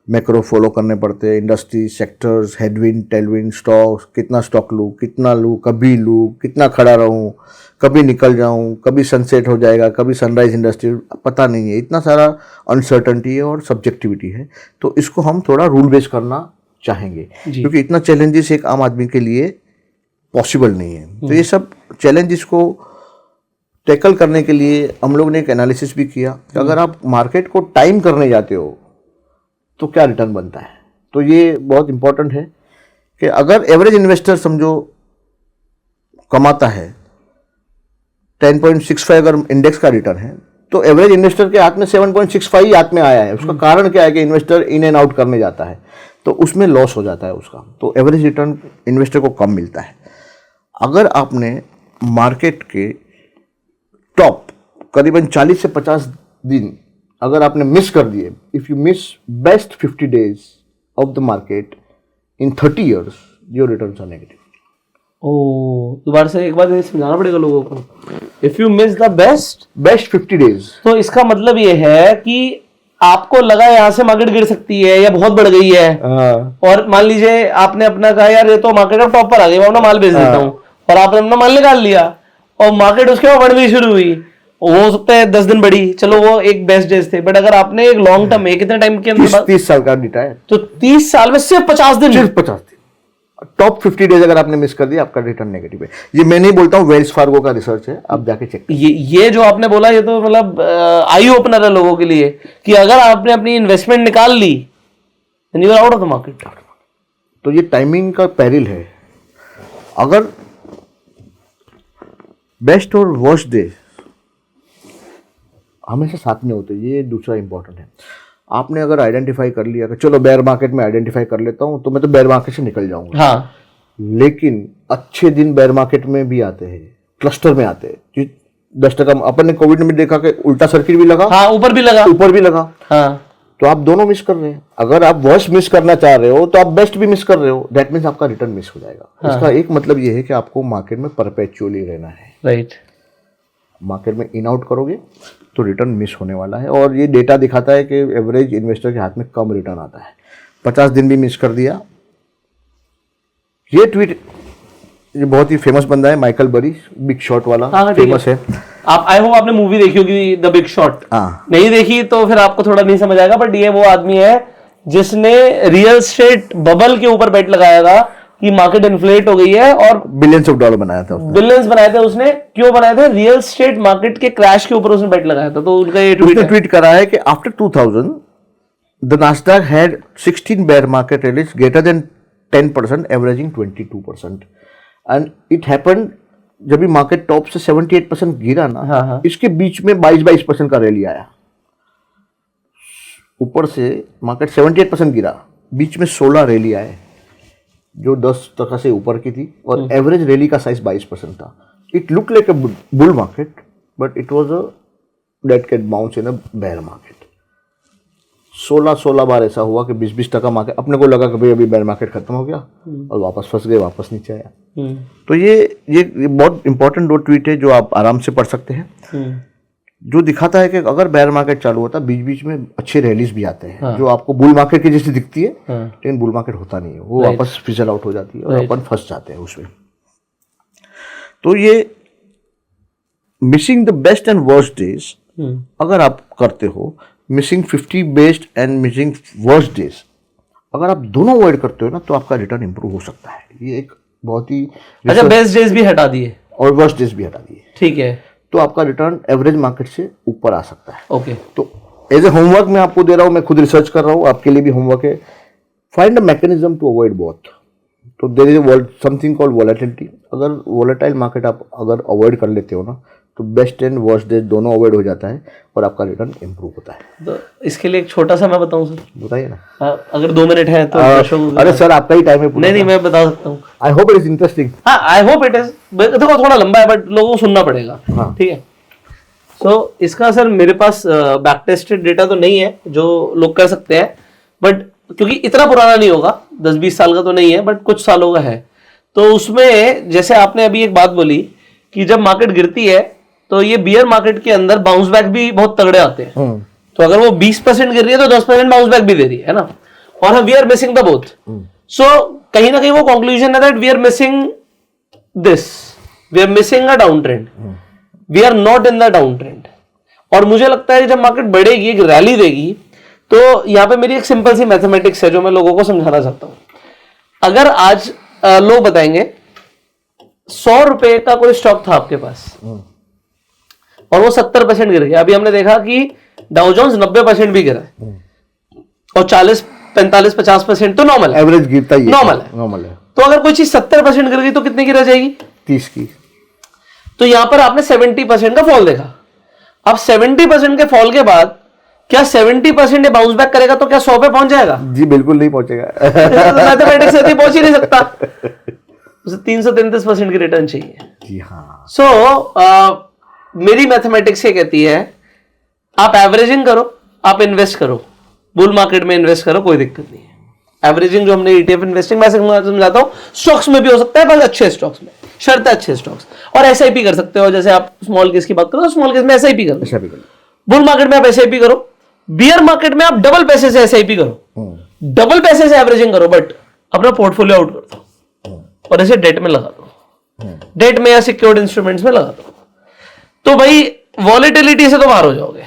macro follow करने पड़ते हैं, industry sectors, headwind Tailwind, stocks, कितना स्टॉक लूँ, कितना लूँ, कभी लूँ, कितना खड़ा रहूँ, कभी निकल जाऊँ, कभी सनसेट हो जाएगा, कभी सनराइज इंडस्ट्री, पता नहीं है। इतना सारा अनसर्टनिटी है और सब्जेक्टिविटी है, तो इसको हम थोड़ा रूल बेस करना चाहेंगे क्योंकि इतना चैलेंजेस एक आम आदमी के लिए पॉसिबल नहीं है। तो ये सब चैलेंजेस को टैकल करने के लिए हम लोग ने एक एनालिसिस भी किया कि अगर आप मार्केट को टाइम करने जाते हो तो क्या रिटर्न बनता है। तो ये बहुत इंपॉर्टेंट है कि अगर एवरेज इन्वेस्टर समझो कमाता है 10.65 अगर इंडेक्स का रिटर्न है, तो एवरेज इन्वेस्टर के हाथ में 7.65 ही हाथ में आया है। उसका कारण क्या है कि इन्वेस्टर इन एंड आउट करने जाता है तो उसमें लॉस हो जाता है उसका, तो एवरेज रिटर्न इन्वेस्टर को कम मिलता है। अगर आपने मार्केट के टॉप करीबन 40 से 50 दिन अगर आपने मिस कर दिए, if you miss best 50 days of the market in 30 years, your returns are negative. ओ, दोबारा से एक बार ये समझाना पड़ेगा लोगों को। If you miss the best 50 days, तो इसका मतलब ये है कि आपको लगा यहाँ से मार्केट गिर सकती है या बहुत बढ़ गई है, और मान लीजिए आपने अपना कहा यार ये तो मार्केट अब टॉप पर आ गई, मैं अपना माल बेच देता हूँ, और आपने अपना माल निकाल लिया और मार्केट उसके बाद बढ़नी शुरू हुई। हो सकता है 10 दिन बढ़ी, चलो वो एक बेस्ट डेज थे, बट अगर आपने एक लॉन्ग टर्म में कितने टाइम के अंदर 30 साल का डेटा है, तो 30 साल में सिर्फ 50 दिन, सिर्फ 50 दिन टॉप 50 डेज अगर आपने मिस कर दिया, आपका रिटर्न नेगेटिव है। ये मैं नहीं बोलता हूँ, वेल्स फार्गो का रिसर्च है, आप जाके चेक। ये जो आपने बोला ये तो मतलब आई ओपनर है लोगों के लिए कि अगर आपने अपनी इन्वेस्टमेंट निकाल ली then you are out of the market. तो ये टाइमिंग का पेरिल है। अगर बेस्ट और वर्स्ट डे हमेशा साथ में होते, ये दूसरा इंपॉर्टेंट है। आपने अगर आइडेंटिफाई कर लिया कि चलो बेयर मार्केट में आइडेंटिफाई कर लेता हूं, तो मैं तो बेयर मार्केट से निकल जाऊंगा। हाँ, लेकिन अच्छे दिन बेयर मार्केट में भी आते हैं, क्लस्टर में आते हैं। 10% अपन ने कोविड में देखा कि उल्टा सर्किट भी लगा, हाँ, ऊपर भी लगा। हाँ, तो आप दोनों मिस कर रहे हैं। अगर आप वर्स्ट मिस करना चाह रहे हो तो आप बेस्ट भी मिस कर रहे हो, दैट मीन्स आपका रिटर्न मिस हो जाएगा। हाँ। इसका एक मतलब ये है कि आपको मार्केट में परपेचुअली रहना है। राइट। मार्केट में इन आउट करोगे तो रिटर्न मिस होने वाला है, और ये डेटा दिखाता है कि एवरेज इन्वेस्टर के हाथ में कम रिटर्न आता है। 50 दिन भी मिस कर दिया। ये ट्वीट, ये बहुत ही फेमस बंदा है, माइकल बरी, बिग शॉट वाला। हाँ, फेमस है। आप आई होप आपने मूवी देखी होगी द बिग शॉट। हाँ। नहीं देखी तो फिर आपको थोड़ा नहीं समझ आएगा, बट ये वो आदमी है जिसने रियल एस्टेट बबल के ऊपर बेट लगाया था कि मार्केट इन्फ्लेट हो गई है, और बिलियंस ऑफ डॉलर बनाया था उसने। बिलियंस बनाए थे उसने। क्यों बनाए थे? रियल एस्टेट मार्केट के क्रैश के ऊपर उसने बेट लगाया था। तो उनका ये ट्वीट करा है कि after 2000 the Nasdaq had 16 bear market rallies greater than 10%, averaging 22%, and it happened जब भी मार्केट टॉप से 78% गिरा ना। हाँ। इसके बीच में 22% का रैली आया। ऊपर से मार्केट 78% गिरा, बीच में 16 रैली आए जो 10% से ऊपर की थी, और एवरेज रैली का साइज 22% था। It look like a bull market, but it was a dead cat bounce in a bear market. 16 बार ऐसा हुआ कि 20% मार्केट, अपने को लगा कि भाई अभी बेयर मार्केट खत्म हो गया, और वापस फंस गए, वापस नीचे आया। तो ये बहुत इंपॉर्टेंट 2 ट्वीट है जो आप आराम से पढ़ सकते हैं, जो दिखाता है कि अगर बेयर मार्केट चालू होता है बीच बीच में अच्छे रैलीज भी आते हैं। जो आपको बुल मार्केट की जैसी दिखती है, लेकिन बुल मार्केट होता नहीं है, वो वापस फिजल आउट हो जाती है और अपन फंस जाते हैं उसमें। तो ये missing the best and worst days अगर आप करते हो, missing 50 best and missing worst days, अगर आप दोनों अवॉइड करते हो ना, तो आपका रिटर्न इंप्रूव हो सकता है। ये एक बहुत ही अच्छा, बेस्ट डेज भी हटा दिए और वर्स्ट डेज भी हटा दिए, ठीक है, तो आपका रिटर्न एवरेज मार्केट से ऊपर आ सकता है। ओके। तो एज ए होमवर्क मैं आपको दे रहा हूँ, मैं खुद रिसर्च कर रहा हूँ, आपके लिए भी होमवर्क है। Find a mechanism to avoid both. तो there is something called volatility. अगर वॉलेटाइल मार्केट आप अगर अवॉइड कर लेते हो ना, तो बेस्ट एंड वर्स्ट डेज दोनों अवॉइड हो जाता है और आपका रिटर्न इंप्रूव होता है। तो इसके लिए एक छोटा सा मैं बताऊं सर? बताइए ना। अगर 2 मिनट है तो अरे सर, आपका ही टाइम है। नहीं, मैं बता सकता हूँ। I hope it is interesting. हाँ, आई होप इट इज। देखो थोड़ा लंबा है, बट लोगों को सुनना पड़ेगा। हाँ। ठीक है। सो इसका सर मेरे पास बैक टेस्टेड डेटा तो नहीं है जो लोग कर सकते हैं, बट क्योंकि इतना पुराना नहीं होगा, 10-20 साल का तो नहीं है, बट कुछ सालों का है। तो उसमें जैसे आपने अभी एक बात बोली कि जब मार्केट गिरती है तो ये बियर मार्केट के अंदर बाउंस बैक भी बहुत तगड़े आते हैं। तो अगर वो 20% गिर रही है तो 10% बाउंस बैक भी दे रही है ना, और हम we are missing the both. So कहीं ना कहीं वो कंक्लूजन है that we are missing this, we are missing a downtrend, we are not in the downtrend. और मुझे लगता है कि जब मार्केट बढ़ेगी, एक रैली देगी, तो यहां पे मेरी एक सिंपल सी मैथमेटिक्स है जो मैं लोगों को समझाना चाहता हूं। अगर आज लोग बताएंगे 100 रुपए का कोई स्टॉक था आपके पास और वो 70% गिर गया। अभी हमने देखा कि डाउ जोन्स 90% भी गिरा है। और 40, 45, 50% तो नॉर्मल है, एवरेज गिरता ही है, नॉर्मल है। तो अगर कोई चीज 70% गिर गई तो कितने की रह जाएगी? 30 की। तो यहां पर आपने 70% का फॉल देखा। अब 70% के फॉल के बाद क्या 70% ये बाउंस बैक करेगा तो क्या 100 पे पहुंच जाएगा? जी बिल्कुल नहीं पहुंचेगा। मैथमेटिक्स से पहुंच ही नहीं सकता। उसे 333% की रिटर्न चाहिए। जी हाँ। सो मेरी मैथमेटिक्स ये कहती है आप एवरेजिंग करो, आप इन्वेस्ट करो, बुल मार्केट में इन्वेस्ट करो, कोई दिक्कत नहीं है। एवरेजिंग जो हमने ईटीएफ इन्वेस्टिंग मैं समझाता हूं, स्टॉक्स में भी हो सकता है, बस अच्छे स्टॉक्स में, शर्त है अच्छे स्टॉक्स। और एसआईपी कर सकते हो, जैसे आप स्मॉल केस की बात करो तो स्मॉल केस में एसआईपी करो, बुल मार्केट में आप एसआईपी करो, बियर मार्केट में आप डबल पैसे से एसआईपी करो, डबल पैसे से एवरेजिंग करो, बट अपना पोर्टफोलियो आउट कर दो और इसे डेट में लगा दो, डेट में या सिक्योर्ड इंस्ट्रूमेंट्स में लगा दो। तो भाई वॉलेटिलिटी से तो बाहर हो जाओगे,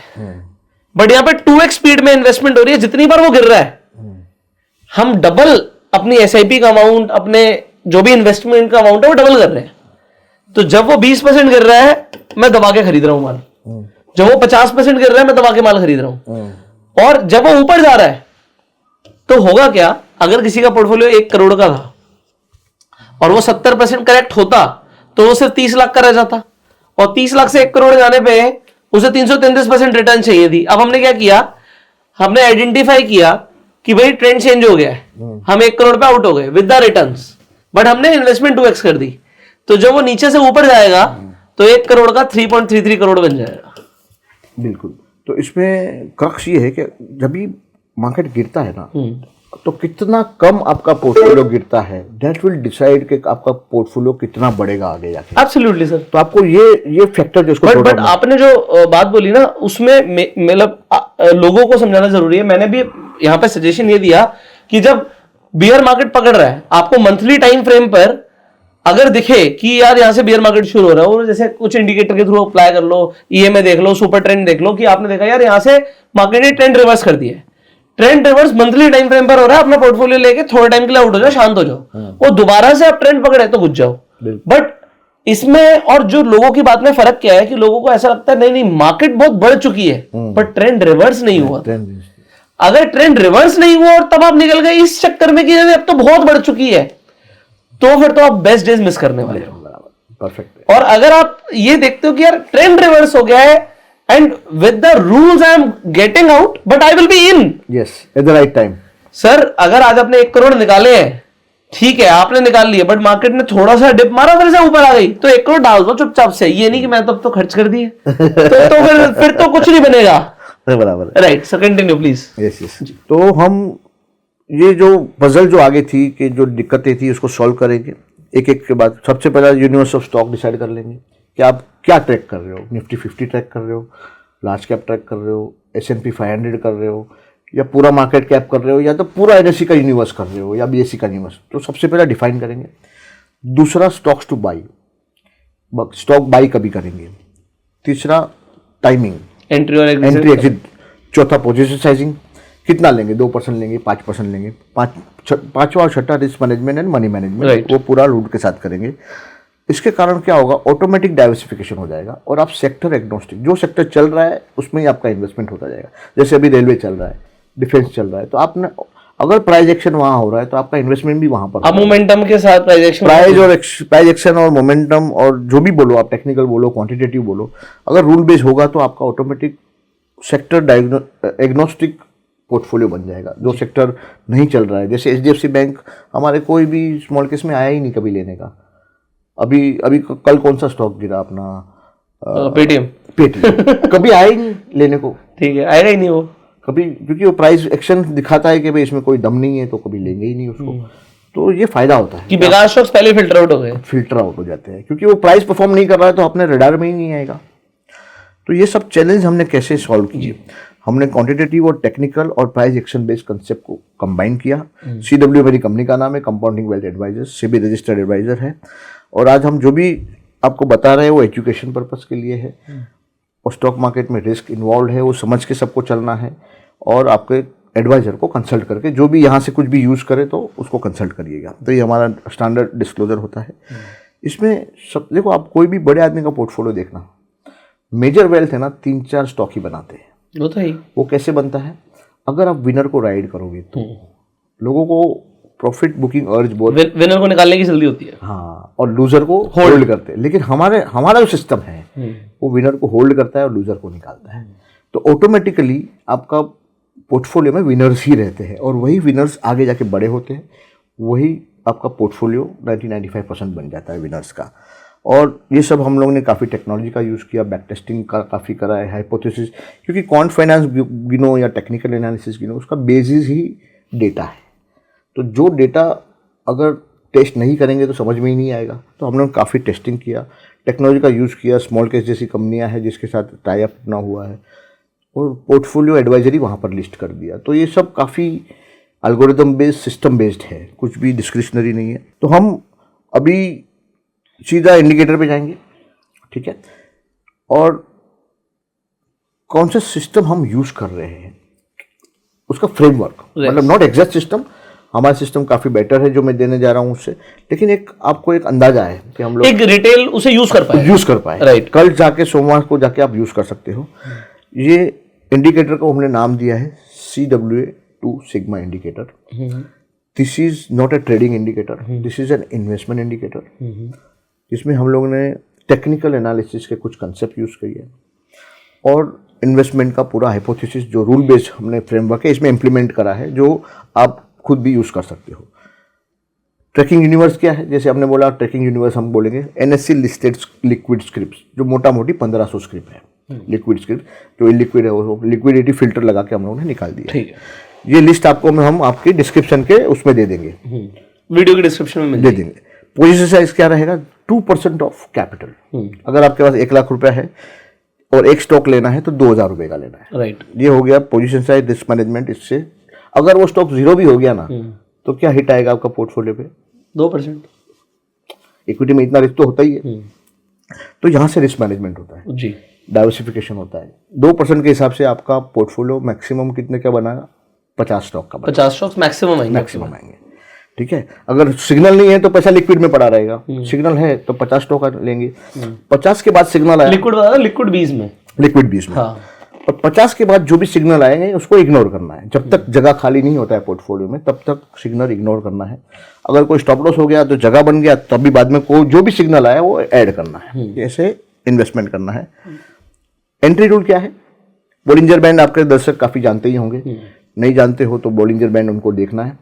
बट यहां पे 2x स्पीड में इन्वेस्टमेंट हो रही है। जितनी बार वो गिर रहा है हम डबल अपनी एसआईपी का अमाउंट, अपने जो भी इन्वेस्टमेंट का अमाउंट है वो डबल कर रहे हैं। तो जब वो 20% गिर रहा है मैं दबा के खरीद रहा हूं माल, जब वो 50% गिर रहा है मैं दबा के माल खरीद रहा हूं, और जब वो ऊपर जा रहा है तो होगा क्या? अगर किसी का पोर्टफोलियो 1 करोड़ का था और वो 70% करेक्ट होता तो वो सिर्फ 30 लाख का रह जाता, और 30 लाख से 1 करोड़ जाने पे उसे 333% रिटर्न चाहिए थी। अब हमने क्या किया? हमने आइडेंटिफाई किया कि भाई ट्रेंड चेंज हो गया है, हम 1 करोड़ पे आउट हो गए विद द रिटर्न्स, बट हमने इन्वेस्टमेंट 2x कर दी। तो जब वो नीचे से ऊपर जाएगा तो 1 करोड़ का 3.33 करोड़ बन जाएगा। बिल्कुल। तो इसमें क्रक्स ये है कि जब भी मार्केट गिरता है ना, तो कितना कम आपका पोर्टफोलियो गिरता है, दैट विल डिसाइड कि आपका पोर्टफोलियो कितना बढ़ेगा आगे जाके। Absolutely sir. तो आपको ये फैक्टर जो उसको बट आपने जो बात बोली ना उसमें मतलब लोगों को समझाना जरूरी है। मैंने भी यहाँ पे सजेशन ये दिया कि जब बियर मार्केट पकड़ रहा है, आपको मंथली टाइम फ्रेम पर अगर दिखे कि यार यहाँ से बियर मार्केट शुरू हो रहा है, और जैसे कुछ इंडिकेटर के थ्रू अप्लाई कर लो, ईएमए देख लो, सुपर ट्रेंड देख लो, कि आपने देखा यार यहाँ से मार्केट ने ट्रेंड रिवर्स कर दिया है, trend reverse monthly time frame पर हो रहा है, अपना पोर्टफोलियो लेके थोड़े टाइम के लिए आउट हो जाओ, शांत हो जाओ, वो दोबारा से आप ट्रेंड पकड़े तो घुस जाओ। बट इसमें और जो लोगों की बात में फर्क क्या है कि लोगों को ऐसा लगता है नहीं नहीं मार्केट बहुत बढ़ चुकी है पर ट्रेंड रिवर्स नहीं हुआ। अगर ट्रेंड रिवर्स नहीं हुआ और तब आप निकल गए इस चक्कर में कि अब तो बहुत बढ़ चुकी है, तो फिर तो आप बेस्ट डेज मिस करने वाले हो। परफेक्ट। और अगर आप ये देखते हो कि यार ट्रेंड रिवर्स हो गया है and with the rules I am getting out but I will be in, yes at the right time. Sir अगर आज आपने 1 करोड़ निकाले हैं, ठीक है आपने निकाल लिए, बट मार्केट ने थोड़ा सा डिप मारा फिर से ऊपर आ गई, तो 1 करोड़ डाल दो चुपचाप से, ये नहीं कि मैं तो खर्च कर दिए तो फिर तो कुछ नहीं बनेगा। बराबर। Right sir, continue please. Yes yes. तो हम ये जो पजल जो आगे थी कि जो दिक्कतें थी उसको सॉल्व करेंगे एक एक के बाद। सबसे पहला यूनिवर्स ऑफ स्टॉक डिसाइड कर लेंगे कि आप क्या ट्रैक कर रहे हो, निफ्टी 50 ट्रैक कर रहे हो, लार्ज कैप ट्रैक कर रहे हो, S&P 500 कर रहे हो, या पूरा मार्केट कैप कर रहे हो, या तो पूरा NSE का यूनिवर्स कर रहे हो, या BSE का यूनिवर्स। तो सबसे पहला डिफाइन करेंगे। दूसरा stocks two by, stock by कभी करेंगे। तीसरा टाइमिंग, एंट्री और एंट्री एग्जिट। चौथा पोजीशन साइजिंग, कितना लेंगे, 2% लेंगे, 5% लेंगे। पांचवा और छठा risk management and money management, वो पूरा रूट के साथ करेंगे। इसके कारण क्या होगा, ऑटोमेटिक डाइवर्सिफिकेशन हो जाएगा और आप सेक्टर एग्नोस्टिक, जो सेक्टर चल रहा है उसमें ही आपका इन्वेस्टमेंट होता जाएगा। जैसे अभी रेलवे चल रहा है, डिफेंस चल रहा है, तो आपने अगर प्राइस एक्शन वहां हो रहा है तो आपका इन्वेस्टमेंट भी वहां पर। अब मोमेंटम के साथ प्राइस एक्शन और मोमेंटम और जो भी बोलो आप, टेक्निकल बोलो, क्वांटिटेटिव बोलो, अगर रूल बेस्ड होगा तो आपका ऑटोमेटिक सेक्टर एग्नोस्टिक पोर्टफोलियो बन जाएगा। जो सेक्टर नहीं चल रहा है, जैसे HDFC बैंक हमारे कोई भी स्मॉल केस में आया ही नहीं कभी लेने का। अभी कल कौन सा स्टॉक गिरा अपना, पेटीएम कभी आया ही नहीं लेने को। ठीक है, आएगा ही नहीं वो कभी, क्योंकि वो प्राइस एक्शन दिखाता है कि भाई इसमें कोई दम नहीं है, तो कभी लेंगे ही नहीं उसको। तो ये फायदा होता है कि बेकार स्टॉक्स पहले फिल्टर आउट हो गए, फिल्टर आउट हो जाते हैं, क्योंकि वो प्राइस परफॉर्म नहीं कर रहा है तो अपने रडार में ही नहीं आएगा। तो ये सब चैलेंज हमने कैसे सॉल्व किए, हमने क्वांटिटेटिव और टेक्निकल और प्राइस एक्शन बेस्ड कंसेप्ट को कंबाइन किया। CW मेरी कंपनी का नाम है, compounding wealth advisors, SEBI registered advisor है। और आज हम जो भी आपको बता रहे हैं वो एजुकेशन पर्पस के लिए है, और स्टॉक मार्केट में रिस्क इन्वॉल्व है, वो समझ के सबको चलना है। और आपके एडवाइजर को कंसल्ट करके जो भी यहाँ से कुछ भी यूज़ करे तो उसको कंसल्ट करिएगा। तो ये हमारा स्टैंडर्ड डिस्क्लोजर होता है। इसमें सब देखो, आप कोई भी बड़े आदमी का पोर्टफोलियो देखना, मेजर वेल्थ है ना 3-4 स्टॉक ही बनाते हैं। वो तो ही। वो कैसे बनता है, अगर आप विनर को राइड करोगे तो लोगों को प्रॉफिट बुकिंग अर्ज बहुत, विनर को निकालने की जल्दी होती है। हाँ, और लूजर को होल्ड करते हैं। लेकिन हमारा जो सिस्टम है वो विनर को होल्ड करता है और लूजर को निकालता है। तो ऑटोमेटिकली आपका पोर्टफोलियो में विनर्स ही रहते हैं और वही विनर्स आगे जाके बड़े होते हैं, वही आपका पोर्टफोलियो 90-95% बन जाता है विनर्स का। और ये सब हम लोग ने काफ़ी टेक्नोलॉजी का यूज़ किया, बैक टेस्टिंग का काफ़ी करा है, हाइपोथेसिस, क्योंकि क्वांट फाइनेंस गिनो या टेक्निकल एनालिसिस गिनो, उसका बेसिस ही डेटा है। तो जो डेटा अगर टेस्ट नहीं करेंगे तो समझ में ही नहीं आएगा। तो हम लोग काफ़ी टेस्टिंग किया, टेक्नोलॉजी का यूज़ किया, स्मॉल केस जैसी कंपनियां हैं जिसके साथ टाई अप ना हुआ है, और पोर्टफोलियो एडवाइजरी वहाँ पर लिस्ट कर दिया। तो ये सब काफ़ी एल्गोरिदम बेस्ड, सिस्टम बेस्ड है, कुछ भी डिस्क्रिशनरी नहीं है। तो हम अभी सीधा इंडिकेटर पे जाएंगे, ठीक है, और कौन सा सिस्टम हम यूज़ कर रहे हैं, उसका फ्रेमवर्क, मतलब नॉट एग्जैक्ट सिस्टम, हमारा सिस्टम काफ़ी बेटर है जो मैं देने जा रहा हूँ उससे, लेकिन आपको एक अंदाजा है कि हम लोग एक रिटेल उसे यूज़ कर पाए। राइट। कल जाके सोमवार को जाके आप यूज़ कर सकते हो। ये इंडिकेटर को हमने नाम दिया है CWA2 sigma indicator. This is not a trading indicator, this is an investment indicator, जिसमें हम लोग ने टेक्निकल एनालिसिस के कुछ कंसेप्ट यूज़ किए और इन्वेस्टमेंट का पूरा हाइपोथेसिस जो रूल बेस्ड हमने फ्रेमवर्क है इसमें इम्प्लीमेंट करा है, जो आप खुद भी यूज़ कर सकते हो। ट्रैकिंग यूनिवर्स क्या है, जैसे हमने बोला ट्रैकिंग यूनिवर्स हम बोलेंगे NSE लिस्टेड लिक्विड स्क्रिप्ट, जो मोटा मोटी 1500 स्क्रिप्ट है, लिक्विड स्क्रिप्ट, जो इलिक्विड है वो लिक्विडिटी फिल्टर लगा के हम लोगों ने निकाल दिया। ठीक है, ये लिस्ट आपको हम आपकी डिस्क्रिप्शन के उसमें दे देंगे, वीडियो के डिस्क्रिप्शन में दे देंगे। पोजीशन साइज क्या रहेगा, 2% ऑफ कैपिटल। अगर आपके पास 1 लाख रुपया है और एक स्टॉक लेना है तो 2000 रुपये का लेना है। राइट, ये हो गया पोजीशन साइज, रिस्क मैनेजमेंट। इससे अगर वो स्टॉक 0 भी हो गया ना तो क्या हिट आएगा आपका पोर्टफोलियो पे, 2%। इक्विटी में इतना रिस्क तो होता ही है। तो यहाँ से रिस्क मैनेजमेंट होता है जी, डाइवर्सिफिकेशन होता है। 2% के हिसाब से आपका पोर्टफोलियो मैक्सिमम कितने का बनाएगा, 50 स्टॉक का बनेगा। 50 स्टॉक्स मैक्सिमम आएंगे, ठीक है। अगर सिग्नल नहीं है तो पैसा लिक्विड में पड़ा रहेगा, सिग्नल है तो 50 स्टॉक लेंगे। 50 के बाद सिग्नल आया, लिक्विड 20 में, हाँ। और 50 के बाद जो भी सिग्नल आएंगे उसको इग्नोर करना है। जब तक जगह खाली नहीं होता है पोर्टफोलियो में तब तक सिग्नल इग्नोर करना है। अगर कोई स्टॉप लॉस हो गया तो जगह बन गया, तब भी बाद में कोई जो भी सिग्नल आया वो ऐड करना है। ऐसे इन्वेस्टमेंट करना है। एंट्री रूल क्या है, बोलिंजर बैंड आपके दर्शक काफ़ी जानते ही होंगे, नहीं जानते हो तो बोलिंजर बैंड उनको देखना है।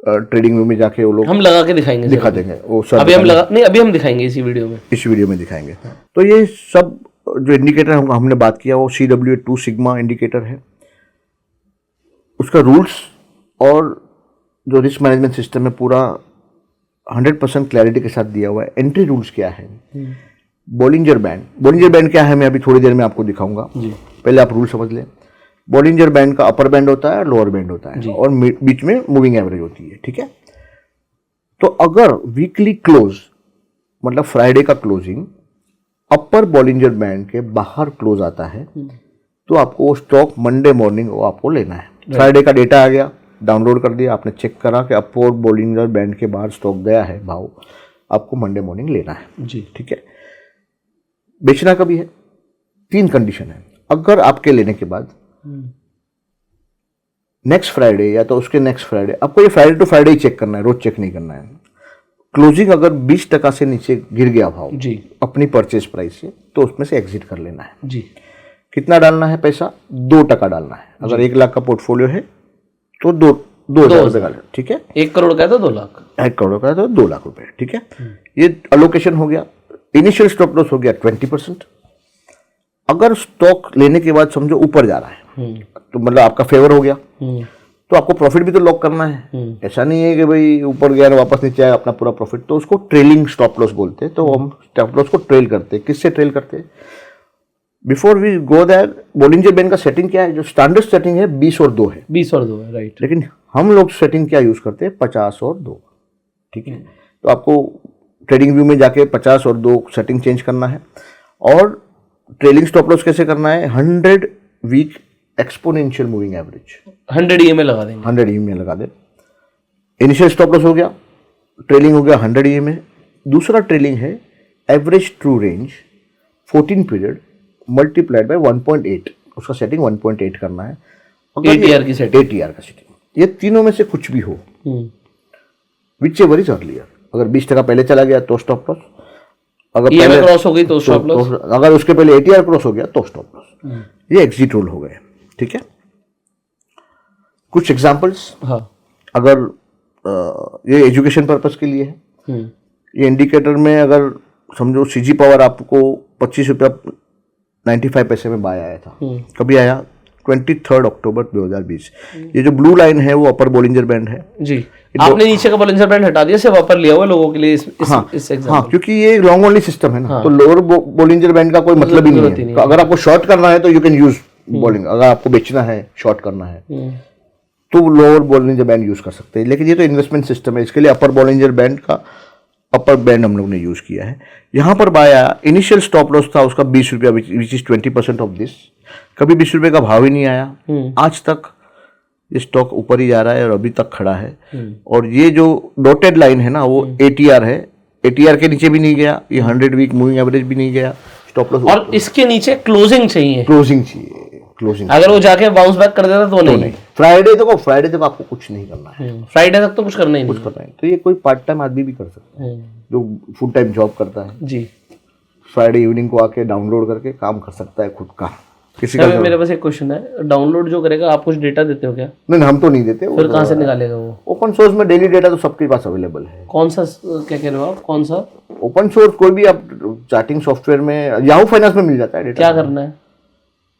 ट्रेडिंग रूम में जाके वो लोग हम लगा के दिखा देंगे वो सब। अभी हम दिखाएंगे इस वीडियो में दिखाएंगे। तो ये सब जो इंडिकेटर हमने बात किया वो CWA2 सिग्मा इंडिकेटर है। उसका रूल्स और जो रिस्क मैनेजमेंट सिस्टम है पूरा 100% क्लैरिटी के साथ दिया हुआ है। एंट्री रूल्स क्या है, बोलिंजर बैंड क्या है मैं अभी थोड़ी देर में आपको दिखाऊंगा, पहले आप रूल समझ लें। बोलिंजर बैंड का अपर बैंड होता है, लोअर बैंड होता है और बीच में मूविंग एवरेज होती है, ठीक है। तो अगर वीकली क्लोज मतलब फ्राइडे का क्लोजिंग अपर बोलिंजर बैंड के बाहर क्लोज आता है तो आपको वो स्टॉक मंडे मॉर्निंग वो आपको लेना है। फ्राइडे का डेटा आ गया, डाउनलोड कर दिया आपने, चेक करा कि अपर बोलिंजर बैंड के बाहर स्टॉक गया है भाव, आपको मंडे मॉर्निंग लेना है जी, ठीक है। बेचना कभी है, 3 कंडीशन है। अगर आपके लेने के बाद नेक्स्ट फ्राइडे या तो उसके नेक्स्ट फ्राइडे, आपको ये फ्राइडे टू फ्राइडे ही चेक करना है, रोज चेक नहीं करना है। क्लोजिंग अगर 20% से नीचे गिर गया भाव जी अपनी परचेज प्राइस से तो उसमें से एग्जिट कर लेना है जी। कितना डालना है पैसा, 2% डालना है। अगर 1 लाख का पोर्टफोलियो है तो 2,000 रुपये का, ठीक है। 1 करोड़ का है तो 2 लाख, 1 करोड़ का है तो 2 लाख रुपए, ठीक है। ये अलोकेशन हो गया। इनिशियल स्टॉप लॉस हो गया 20%। अगर स्टॉक लेने के बाद समझो ऊपर जा रहा है तो मतलब आपका फेवर हो गया तो आपको प्रॉफिट भी तो लॉक करना है। ऐसा नहीं है कि भाई ऊपर गया वापस नीचे आया अपना पूरा प्रॉफिट, तो उसको ट्रेलिंग स्टॉप लॉस बोलते हैं। तो हम स्टॉप लॉस को ट्रेल करते हैं। किससे ट्रेल करते हैं, before we go that Bollinger band का सेटिंग क्या है, जो स्टैंडर्ड सेटिंग है 20 और 2 है, 20 और 2 है, राइट। लेकिन हम लोग सेटिंग क्या यूज करते हैं, 50 और 2, ठीक है। तो आपको ट्रेडिंग व्यू में जाके 50 और 2 सेटिंग चेंज करना है। और ट्रेलिंग स्टॉप लॉस कैसे करना है, 100 week exponential moving average 100 EMA लगा देंगे, 100 EMA लगा दे। इनिशियल स्टॉप लॉस हो गया, ट्रेलिंग हो गया 100 EMA। दूसरा ट्रेलिंग है average true range 14 period multiplied by 1.8, उसका सेटिंग 1.8 करना है। ATR की सेटिंग, ATR का सेटिंग, ये तीनों में से कुछ भी हो, विच एवर इज अर्लियर। अगर 20% पहले चला गया तो स्टॉप लॉस, अगर EMA पहले क्रॉस हो गई तो स्टॉप लॉस, अगर उसके पहले ATR क्रॉस हो गया तो स्टॉप लॉस। ये एग्जिट रूल हो गए, ठीक है। कुछ एग्जांपल्स, हाँ, अगर ये एजुकेशन पर्पस के लिए है। ये इंडिकेटर में अगर समझो CG पावर आपको 25 रुपया 95 पैसे में बाय आया था, कभी आया 23 अक्टूबर 2020। ये जो ब्लू लाइन है वो अपर बोलिंजर बैंड है जी। आपने नीचे का बोलिंजर बैंड हटा दिया, सिर्फ अपर लिया हुआ लोगों के लिए इस एग्जाम। हाँ, क्योंकि ये लॉन्ग ओनली सिस्टम है ना, तो लोअर बोलिंजर बैंड का कोई मतलब ही नहीं है। तो अगर आपको शॉर्ट करना है तो यू कैन यूज बॉलिंग, अगर आपको बेचना है, शॉर्ट करना है तो लोअर बॉलिंजर बैंड यूज कर सकते हैं। लेकिन ये तो इन्वेस्टमेंट सिस्टम है, इसके लिए अपर बॉलिंजर बैंड का अपर बैंड हम लोग ने यूज किया है। यहाँ पर बाय आया, इनिशियल स्टॉप लॉस था उसका 20 रुपया, विच इज 20% ऑफ दिस। कभी 20 रुपये का भाव ही नहीं आया, आज तक ये स्टॉक ऊपर ही जा रहा है और अभी तक खड़ा है। और ये जो डॉटेड लाइन है ना वो ATR है, ATR के नीचे भी नहीं गया, ये 100 वीक मूविंग एवरेज भी नहीं गया, स्टॉप लॉस। और इसके नीचे क्लोजिंग चाहिए, क्लोजिंग चाहिए, क्लोजिंग। अगर वो जाके बाउंस बैक कर देता तो नहीं। फ्राइडे तक आपको कुछ नहीं करना है, फ्राइडे तक तो कुछ करना ही नहीं, कुछ करना है। तो ये कोई पार्ट टाइम आदमी भी कर सकता है जो फुल टाइम जॉब करता है जी। फ्राइडे इवनिंग को आके डाउनलोड करके काम कर सकता है खुद का। किसी का मेरे पास एक क्वेश्चन है, डाउनलोड जो करेगा आप कुछ डेटा देते हो क्या? नहीं, हम तो नहीं देते। फिर कहाँ से निकालेगा वो? ओपन सोर्स में डेली डेटा तो सबके पास अवेलेबल है। कौन सा, क्या कह रहे हो आप, कौन सा ओपन सोर्स? कोई भी आप चार्टिंग सॉफ्टवेयर में, याहू फाइनेंस में मिल जाता है डेटा। क्या करना है?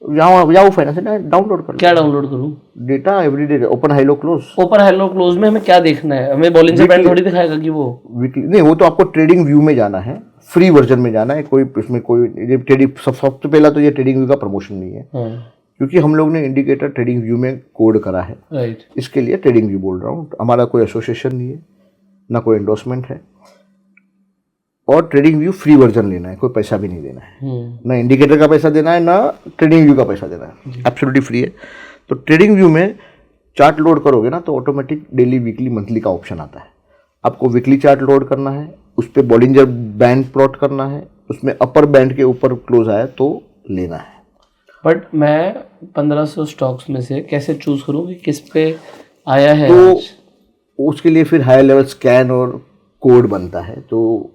याहू फाइनेंस है, डाउनलोड कर। क्या डाउनलोड करूँ? Data everyday, open high low close. Open high low close में हमें क्या देखना है? हमें बॉलिंजर बैंड थोड़ी दिखाएगा कि वो वीकली नहीं, वो तो आपको ट्रेडिंग व्यू में जाना है, फ्री वर्जन में जाना है। कोई उसमें कोई ट्रेडिंग, सबसे पहला तो ये ट्रेडिंग व्यू का प्रमोशन नहीं है, क्योंकि हम लोग ने इंडिकेटर ट्रेडिंग व्यू में कोड करा है, राइट। इसके लिए ट्रेडिंग व्यू बोल रहा हूँ। हमारा कोई एसोसिएशन नहीं है, ना कोई एंडोर्समेंट है, और ट्रेडिंग व्यू फ्री वर्जन लेना है, कोई पैसा भी नहीं देना है, ना इंडिकेटर का पैसा देना है, ना ट्रेडिंग व्यू का पैसा देना है, एब्सोल्युटली फ्री है। तो ट्रेडिंग व्यू में चार्ट लोड करोगे ना तो ऑटोमेटिक डेली, वीकली, मंथली का ऑप्शन आता है। आपको वीकली चार्ट लोड करना है, उस पर बॉलिंजर बैंड प्लॉट करना है, उसमें अपर बैंड के ऊपर क्लोज आया तो लेना है। बट मैं 1500 स्टॉक्स में से कैसे चूज करूँ कि किस पे आया है? तो उसके लिए फिर हायर लेवल स्कैन और कोड बनता है। तो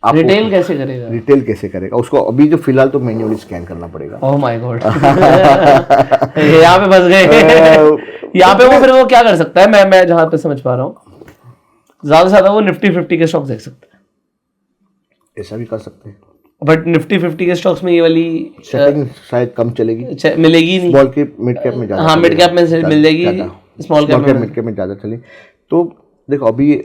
आप रिटेल कैसे करेगा? रिटेल कैसे करेगा उसको अभी जो फिलहाल तो मैन्युअली स्कैन करना पड़ेगा। ओह माय गॉड, यहाँ पे फंस गए। यहाँ पे वो फिर वो क्या कर सकता है? मैं जहाँ पे समझ पा रहा हूँ, ज्यादा से ज्यादा वो निफ्टी 50 के स्टॉक्स देख सकता है। ऐसा भी कर सकते हैं, बट निफ्टी 50 के स्टॉक्स में ये वाली सेटिंग शायद कम चलेगी, मिलेगी नहीं। स्मॉल कैप मिड कैप में ज्यादा। हाँ, मिड कैप में से मिल जाएगी, स्मॉल कैप में, मिड कैप में ज्यादा चलेगी। तो देखो अभी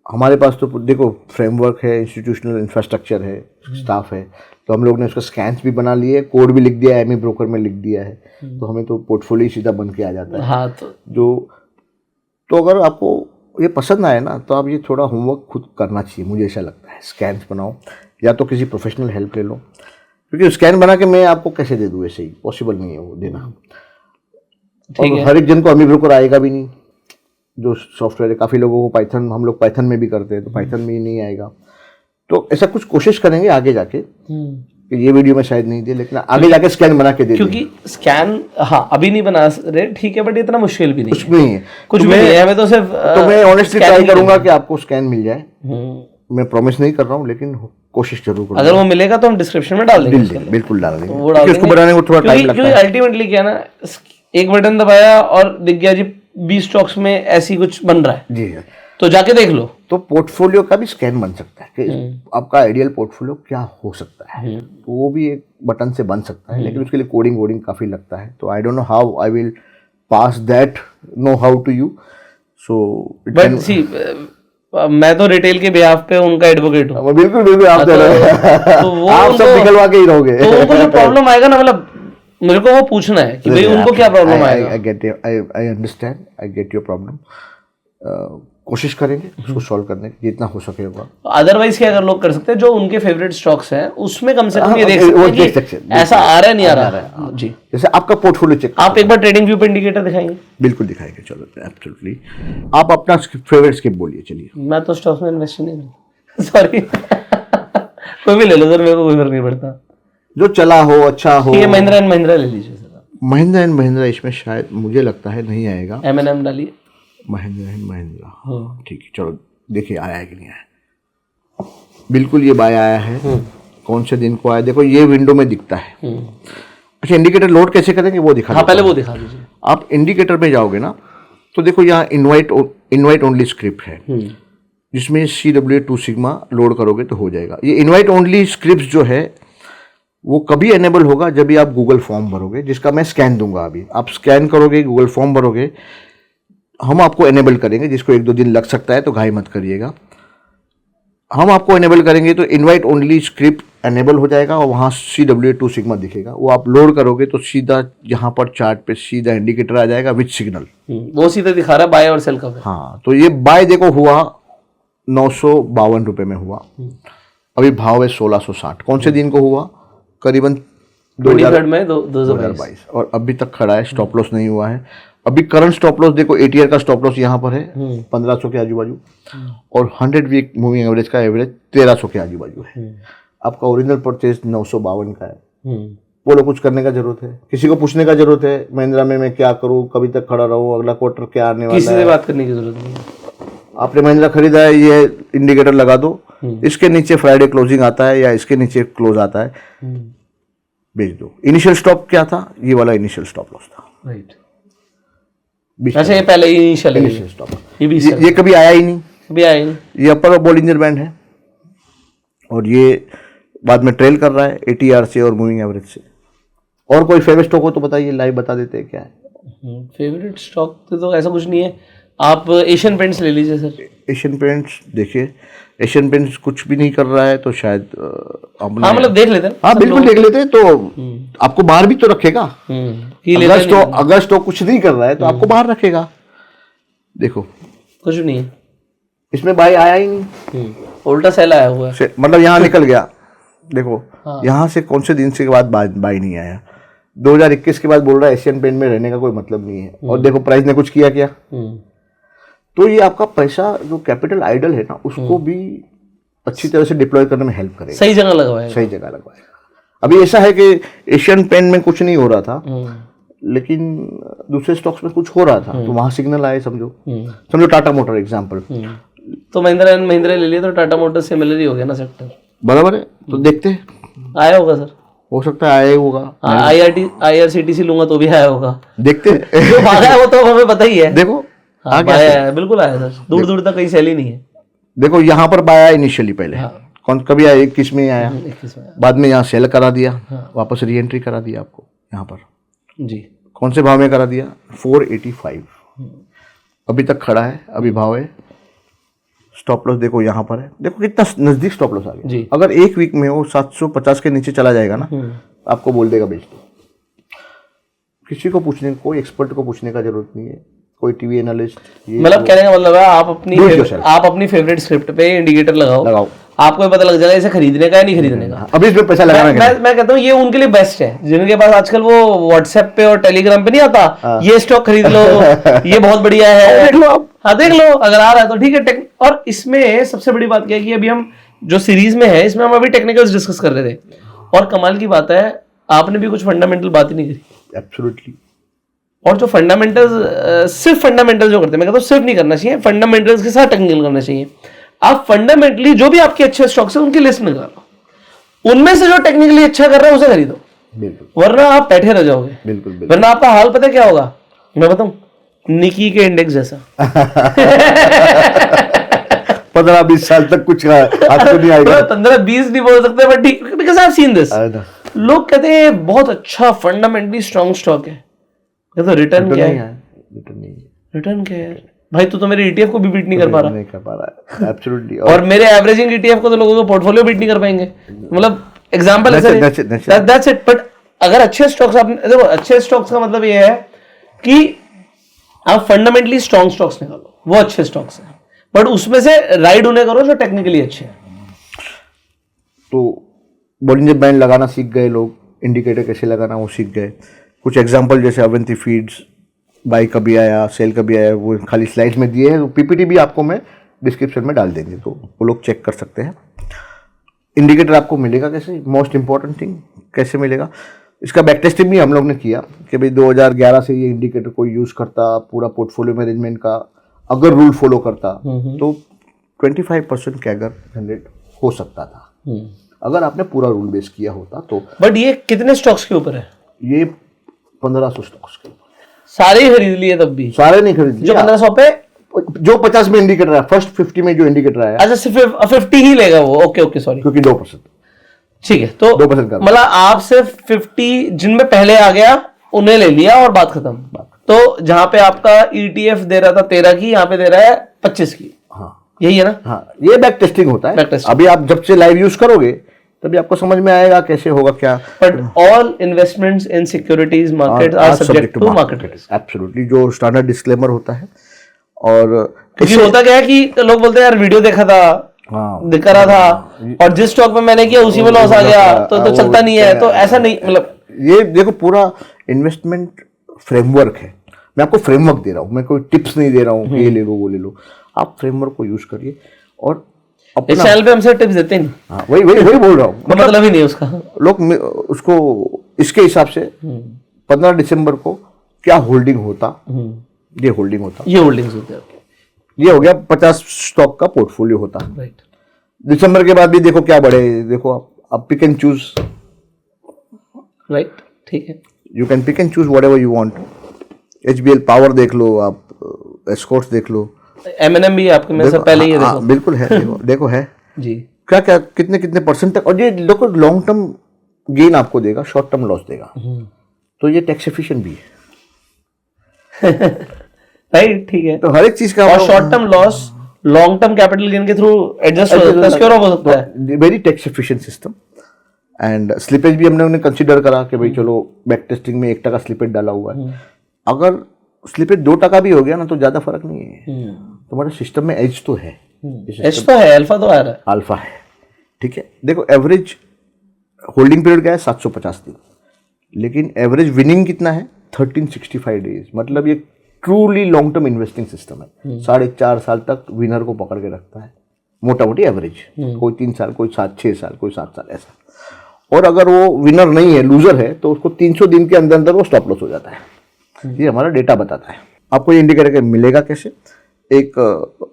हमारे पास तो देखो फ्रेमवर्क है, इंस्टीट्यूशनल इंफ्रास्ट्रक्चर है, स्टाफ है, तो हम लोग ने उसका स्कैन्स भी बना लिए, कोड भी लिख दिया है, एमई ब्रोकर में लिख दिया है, तो हमें तो पोर्टफोलियो सीधा बन के आ जाता है। हाँ, तो अगर आपको ये पसंद आए ना तो आप ये थोड़ा होमवर्क खुद करना चाहिए, मुझे ऐसा लगता है। स्कैन्स बनाओ या तो किसी प्रोफेशनल हेल्प ले लो, क्योंकि स्कैन बना के मैं आपको कैसे दे दूँ, ऐसे ही पॉसिबल नहीं है वो देना। और हर एक जन को एमई ब्रोकर आएगा भी नहीं, जो सॉफ्टवेयर है। काफ़ी लोगों को पाइथन, हम लोग पाइथन में भी करते हैं, तो पाइथन में ही नहीं आएगा। तो ऐसा कुछ कोशिश करेंगे आगे जाके, कि ये वीडियो में शायद नहीं दे, लेकिन आगे जाके स्कैन बना के दे, क्योंकि स्कैन हाँ अभी नहीं बना रहे, ठीक है, बट इतना मुश्किल भी नहीं कुछ भी नहीं है, कुछ भी नहीं है। हमें तो सिर्फ तो मैं ऑनेस्टली ट्राई करूंगा कि आपको स्कैन मिल जाए। मैं प्रॉमिस नहीं कर रहा हूँ, लेकिन कोशिश जरूर करूंगा। अगर वो मिलेगा तो हम डिस्क्रिप्शन में डाल देंगे, बिल्कुल डाल देंगे, वो डाल क्योंकि उसको बनाने में थोड़ा टाइम लगता है। क्योंकि अल्टीमेटली क्या ना, एक बटन दबाया और दिख गया जी 20 स्टॉक्स में ऐसी कुछ बन रहा है जी, तो जाके देख लो। तो पोर्टफोलियो का भी स्कैन बन सकता है कि आपका आइडियल पोर्टफोलियो क्या हो सकता है, तो वो भी एक बटन से बन सकता है, लेकिन उसके लिए कोडिंग वोडिंग काफी लगता है। तो I don't know how I will pass that know how to you. So but see, मैं तो रिटेल के बिहाफ पे उनका एडवोकेट हूँ। बिल्कुल बिल्कुल, आप आप सब निकलवा के ही रहोगे। तो उनको जो प्रॉब्लम आएगा ना, मतलब मेरे को वो पूछना है कि भाई उनको क्या प्रॉब्लम आएगा। I understand, I get your problem. कोशिश करेंगे उसको सॉल्व करने की जितना हो सके होगा। अदरवाइज क्या अगर लोग कर सकते हैं, जो उनके फेवरेट स्टॉक्स हैं उसमें कम से कम ये देख सकते हैं ऐसा आ रहा है नहीं आ रहा है जी। जैसे आपका पोर्टफोलियो चेक, आप एक बार ट्रेडिंग व्यू पे इंडिकेटर दिखाएंगे? बिल्कुल दिखाएंगे, चलो एब्सोल्युटली। आप अपना फेवरेट स्किप बोलिए। चलिए, मैं तो स्टॉक्स में इन्वेस्ट नहीं करता, सॉरी। कोई भी ले लो सर, मेरे को कोई फर्क नहीं पड़ता, जो चला हो, अच्छा हो। ठीक है, महिंद्रा एंड महिंद्रा ले लीजिए सर। महिंद्रा एंड महिंद्रा इसमें शायद मुझे लगता है नहीं आएगा। M&M डालिए। महिंद्रा एंड महिंद्रा, ठीक है, चलो देखिए आया है कि नहीं आया। बिल्कुल ये बाय आया है। कौन से दिन को आया, देखो ये विंडो में दिखता है। अच्छा, इंडिकेटर लोड कैसे करेंगे वो दिखा। हाँ, पहले वो दिखा दीजिए। आप इंडिकेटर में जाओगे ना तो देखो यहाँ इनवाइट ओनली स्क्रिप्ट है, जिसमें CW2 सिग्मा लोड करोगे तो हो जाएगा। ये इनवाइट ओनली स्क्रिप्ट जो है वो कभी एनेबल होगा जब भी आप गूगल फॉर्म भरोगे, जिसका मैं स्कैन दूंगा। अभी आप स्कैन करोगे, गूगल फॉर्म भरोगे, हम आपको एनेबल करेंगे। जिसको 1-2 दिन लग सकता है तो घाई मत करिएगा। हम आपको एनेबल करेंगे तो इनवाइट ओनली स्क्रिप्ट एनेबल हो जाएगा और वहाँ CW2 सिग्मा दिखेगा। वो आप लोड करोगे तो सीधा यहाँ पर चार्ट पे सीधा इंडिकेटर आ जाएगा विथ सिग्नल। वो सीधा दिखा रहा है बाय और सेल का। हाँ, तो ये बाय देखो हुआ 952 रुपये में हुआ। अभी भाव है 1660। कौन से दिन को हुआ? करीबन 2022 और अभी तक खड़ा है। स्टॉप लॉस नहीं हुआ है। अभी करंट स्टॉप लॉस देखो, ATR का स्टॉप लॉस यहाँ पर है 1500 के आजू बाजू और 100 वीक मूविंग एवरेज का एवरेज 1300 के आजू बाजू है। आपका ओरिजिनल परचेज 952 का है। बोलो कुछ करने का जरूरत है? किसी को पूछने का जरूरत है महिंद्रा में मैं क्या करूँ, कभी तक खड़ा रहूँ, अगला क्वार्टर क्या आने वाला है? किसी से बात करने की जरूरत नहीं। आपने महिंद्रा खरीदा है, ये इंडिकेटर लगा दो, इसके नीचे फ्राइडे क्लोजिंग आता है या इसके नीचे क्लोज आता है, बेच दो। इनिशियल स्टॉप क्या था? ये वाला इनिशियल स्टॉप लॉस था। राइट। अच्छा, ये पहले इनिशियल स्टॉप, ये कभी आया ही नहीं। कभी आया ही नहीं। ये अपर और बॉलिंजर बैंड है और ये बाद में ट्रेल कर रहा है ATR से और मूविंग एवरेज से। और कोई फेवरेट स्टॉक हो तो बताइए, लाइव बता देते हैं क्या है। फेवरेट स्टॉक तो ऐसा कुछ नहीं है। आप एशियन पेंट्स ले लीजिए सर। एशियन पेंट्स देखिए, एशियन पेंट्स कुछ भी नहीं कर रहा है तो शायद हाँ, मतलब देख लेते हैं। हाँ बिल्कुल देख लेते हैं, तो आपको बाहर भी तो रखेगा। अगर स्टॉक कुछ नहीं कर रहा है तो आपको बाहर रखेगा। देखो कुछ नहीं है इसमें, बाय आया ही नहीं, उल्टा सेल आया हुआ है। मतलब यहाँ निकल गया। देखो यहाँ से कौन से दिन से के बाद बाय नहीं आया। 2021 के बाद बोल रहा है एशियन पेंट में रहने का कोई मतलब नहीं है। और देखो प्राइस ने कुछ किया क्या? तो ये आपका पैसा जो कैपिटल आइडल है ना, उसको भी अच्छी तरह से डिप्लॉय करने में हेल्प करेगा। सही जगह लगवाएगा। सही जगह लगवाएगा। अभी ऐसा है कि एशियन पेंट में कुछ नहीं हो रहा था, लेकिन दूसरे स्टॉक्स में कुछ हो रहा था, तो वहां सिग्नल आए। समझो टाटा मोटर एग्जांपल, तो महिंद्रा एंड महिंद्रा ले लिया तो टाटा मोटर से सिमिलर ही हो गया ना सेक्टर। बराबर है। तो देखते हैं, आया होगा सर, हो सकता है आया ही होगा। IRCTC लूंगा तो भी आया होगा। देखते हैं। जो भागा है वो तो हमें पता ही है। देखो हाँ, आया है, बिल्कुल आया सर। दूर दूर तक कहीं सेल ही नहीं है। देखो यहाँ पर बाय आया इनिशियली, पहले कौन कभी आया 21 में आया, बाद में यहाँ सेल करा दिया, वापस री एंट्री करा दिया आपको यहाँ पर जी। कौन से भाव में करा दिया? 485। अभी तक खड़ा है, अभी भाव है। स्टॉप लॉस देखो यहाँ पर है, देखो कितना नजदीक स्टॉप लॉस आ गया। अगर एक वीक में वो 750 के नीचे चला जाएगा ना, आपको बोल देगा बेच दो। किसी को पूछने, कोई एक्सपर्ट को पूछने का जरूरत नहीं है, कोई टीवी एनालिस्ट। मतलब कहने का मतलब है आप अपनी फेवरेट स्क्रिप्ट पे इंडिकेटर लगाओ। आपको ये पता लग जाएगा इसे खरीदने का है नहीं खरीदने का। अभी इसमें पैसा लगाना है। मैं कहता हूँ ये उनके लिए बेस्ट है जिनके पास आजकल वो व्हाट्सएप पे और टेलीग्राम पे नहीं आता, ये स्टॉक खरीद लो, ये बहुत बढ़िया है, देख लो आप। हाँ देख लो, अगर आ रहा है तो ठीक है। और इसमें सबसे बड़ी बात क्या है कि अभी हम जो सीरीज में है, इसमें हम अभी टेक्निकल्स डिस्कस कर रहे थे, और कमाल की बात है आपने भी कुछ फंडामेंटल बात ही नहीं करी। एब्सोल्युटली। और जो फंडामेंटल्स, सिर्फ फंडामेंटल जो करते हैं, मैं कहता हूँ सिर्फ नहीं करना चाहिए, फंडामेंटल्स के साथ टेक्निकल करना चाहिए। आप फंडामेंटली जो भी आपके अच्छे स्टॉक्स हैं उनकी लिस्ट निकालो, उनमें से जो टेक्निकली अच्छा कर रहा है उसे खरीदो, वरना आप बैठे रह जाओगे। बिल्कुल। वरना आपका हाल पता है क्या होगा, मैं बताऊं, निकी के इंडेक्स जैसा। 15-20 साल तक कुछ हाथ को नहीं आएगा। 15-20 नहीं बोल सकते, बट ठीक, because I have seen this. लोग कहते हैं बहुत अच्छा फंडामेंटली स्ट्रांग स्टॉक है, तो रिटर्न क्या है? रिटर्न क्या है भाई? तू तो मेरे ETF को भी बीट नहीं कर पा रहा। एब्सोल्युटली। और मेरे एवरेजिंग ETF को तो लोगों को पोर्टफोलियो बीट नहीं कर पाएंगे। मतलब एग्जांपल ऐसा है, दैट्स इट। बट अगर अच्छे स्टॉक्स, आपने देखो अच्छे स्टॉक्स का मतलब ये है कि आप फंडामेंटली स्ट्रॉन्ग स्टॉक्स निकालो, वो अच्छे स्टॉक्स हैं, बट उसमें से राइड उन्हें करो जो टेक्निकली अच्छे हैं। तो बॉलिंजर बैंड लगाना सीख गए लोग, इंडिकेटर कैसे लगाना वो सीख गए। कुछ एग्जांपल जैसे अवंती फीड्स, बाई कभी आया, सेल कभी आया, वो खाली स्लाइड्स में दिए हैं। PPT भी आपको मैं डिस्क्रिप्शन में डाल देंगे, तो वो लोग चेक कर सकते हैं। इंडिकेटर आपको मिलेगा कैसे? मोस्ट इंपॉर्टेंट थिंग कैसे मिलेगा? इसका बैक टेस्टिंग भी हम लोग ने किया कि भाई 2011 से ये इंडिकेटर कोई यूज करता, पूरा पोर्टफोलियो मैनेजमेंट का अगर रूल फॉलो करता तो 25% कैगर जनरेट हो सकता था अगर आपने पूरा रूल बेस किया होता तो। बट ये कितने स्टॉक्स के ऊपर है? ये 1500 स्टॉक्स के ऊपर सारे ही खरीद लिए तब भी? सारे नहीं खरीद जो 1500 पे, जो 50 में इंडिकेटर है, फर्स्ट 50 में जो इंडिकेटर आया, अच्छा सिर्फ 50 ही लेगा वो? ओके ओके सॉरी, क्योंकि 2%। ठीक है, तो 2% का मतलब आप सिर्फ 50 जिनमें पहले आ गया उन्हें ले लिया और बात खत्म। तो जहां पे आपका ETF दे रहा था 13 की, यहाँ पे दे रहा है 25 की। हाँ यही है ना? हाँ, ये बैक टेस्टिंग होता है। Back testing. अभी आप जब से लाइव यूज करोगे तभी आपको समझ में आएगा कैसे होगा क्या। But all investments in securities market are subject to market risk. Absolutely, जो स्टैंडर्ड डिस्क्लेमर होता है। और क्योंकि होता क्या है कि लोग बोलते हैं यार वीडियो देखा था, दिख रहा था, और जिस स्टॉक में मैंने किया उसी में लॉस आ गया तो चलता नहीं है। तो ऐसा नहीं, मतलब ये देखो पूरा इन्वेस्टमेंट फ्रेमवर्क है। मैं आपको फ्रेमवर्क दे रहा हूँ, मैं कोई टिप्स नहीं दे रहा हूँ कि ये ले लो वो ले लो। आप फ्रेमवर्क को यूज करिए और इस चैनल पे हमसे टिप्स देते नहीं। हाँ, वही बोल रहा हूँ। मतलब ही नहीं उसका। लोग उसको इसके हिसाब से 15 दिसंबर को क्या होल्डिंग होता, ये होल्डिंग होता, ये होल्डिंग्स होते हैं, ये हो गया 50 स्टॉक का पोर्टफोलियो होता। राइट। दिसंबर के बाद भी देखो क्या बढ़े, देखो आप पिक एंड चूज, राइट, ठीक है। You can pick and choose whatever you want. HBL power देख लो, आप एस्कॉर्ट्स देख लो, M&M भी आपके में से पहले ही है, देखो। बिल्कुल है, देखो है जी, क्या क्या कितने परसेंट तक। और ये देखो लॉन्ग टर्म गेन आपको देगा, शॉर्ट टर्म लॉस देगा, तो ये टैक्स एफिशिएंट भी है। राइट, ठीक है। तो हर एक चीज का और short term loss long term capital gain के थ्रू एडजस्ट हो सकता है, सिक्योर हो सकता है। Very tax efficient system. And slippage भी हमने उन्हें कंसीडर करा कि भाई चलो बैक टेस्टिंग में 1% स्लिपेज डाला हुआ है, अगर स्लिपेज 2% भी हो गया ना तो ज्यादा फर्क नहीं है। तुम्हारे सिस्टम में एज तो है, एज तो है, अल्फा तो आ रहा है, अल्फा है, ठीक है। देखो एवरेज होल्डिंग पीरियड क्या है 750 दिन, लेकिन एवरेज विनिंग कितना है 1365 डेज। मतलब ये truly long term investing system है। 4.5 साल तक विनर को पकड़ के रखता है, मोटा मोटी एवरेज। कोई 3 साल, कोई 6 साल, कोई 7 साल ऐसा। और अगर वो विनर नहीं है, लूजर है, तो उसको 300 दिन के अंदर अंदर वो स्टॉप लॉस हो जाता है। ये हमारा डेटा बताता है। आपको ये इंडिकेटर मिलेगा कैसे? एक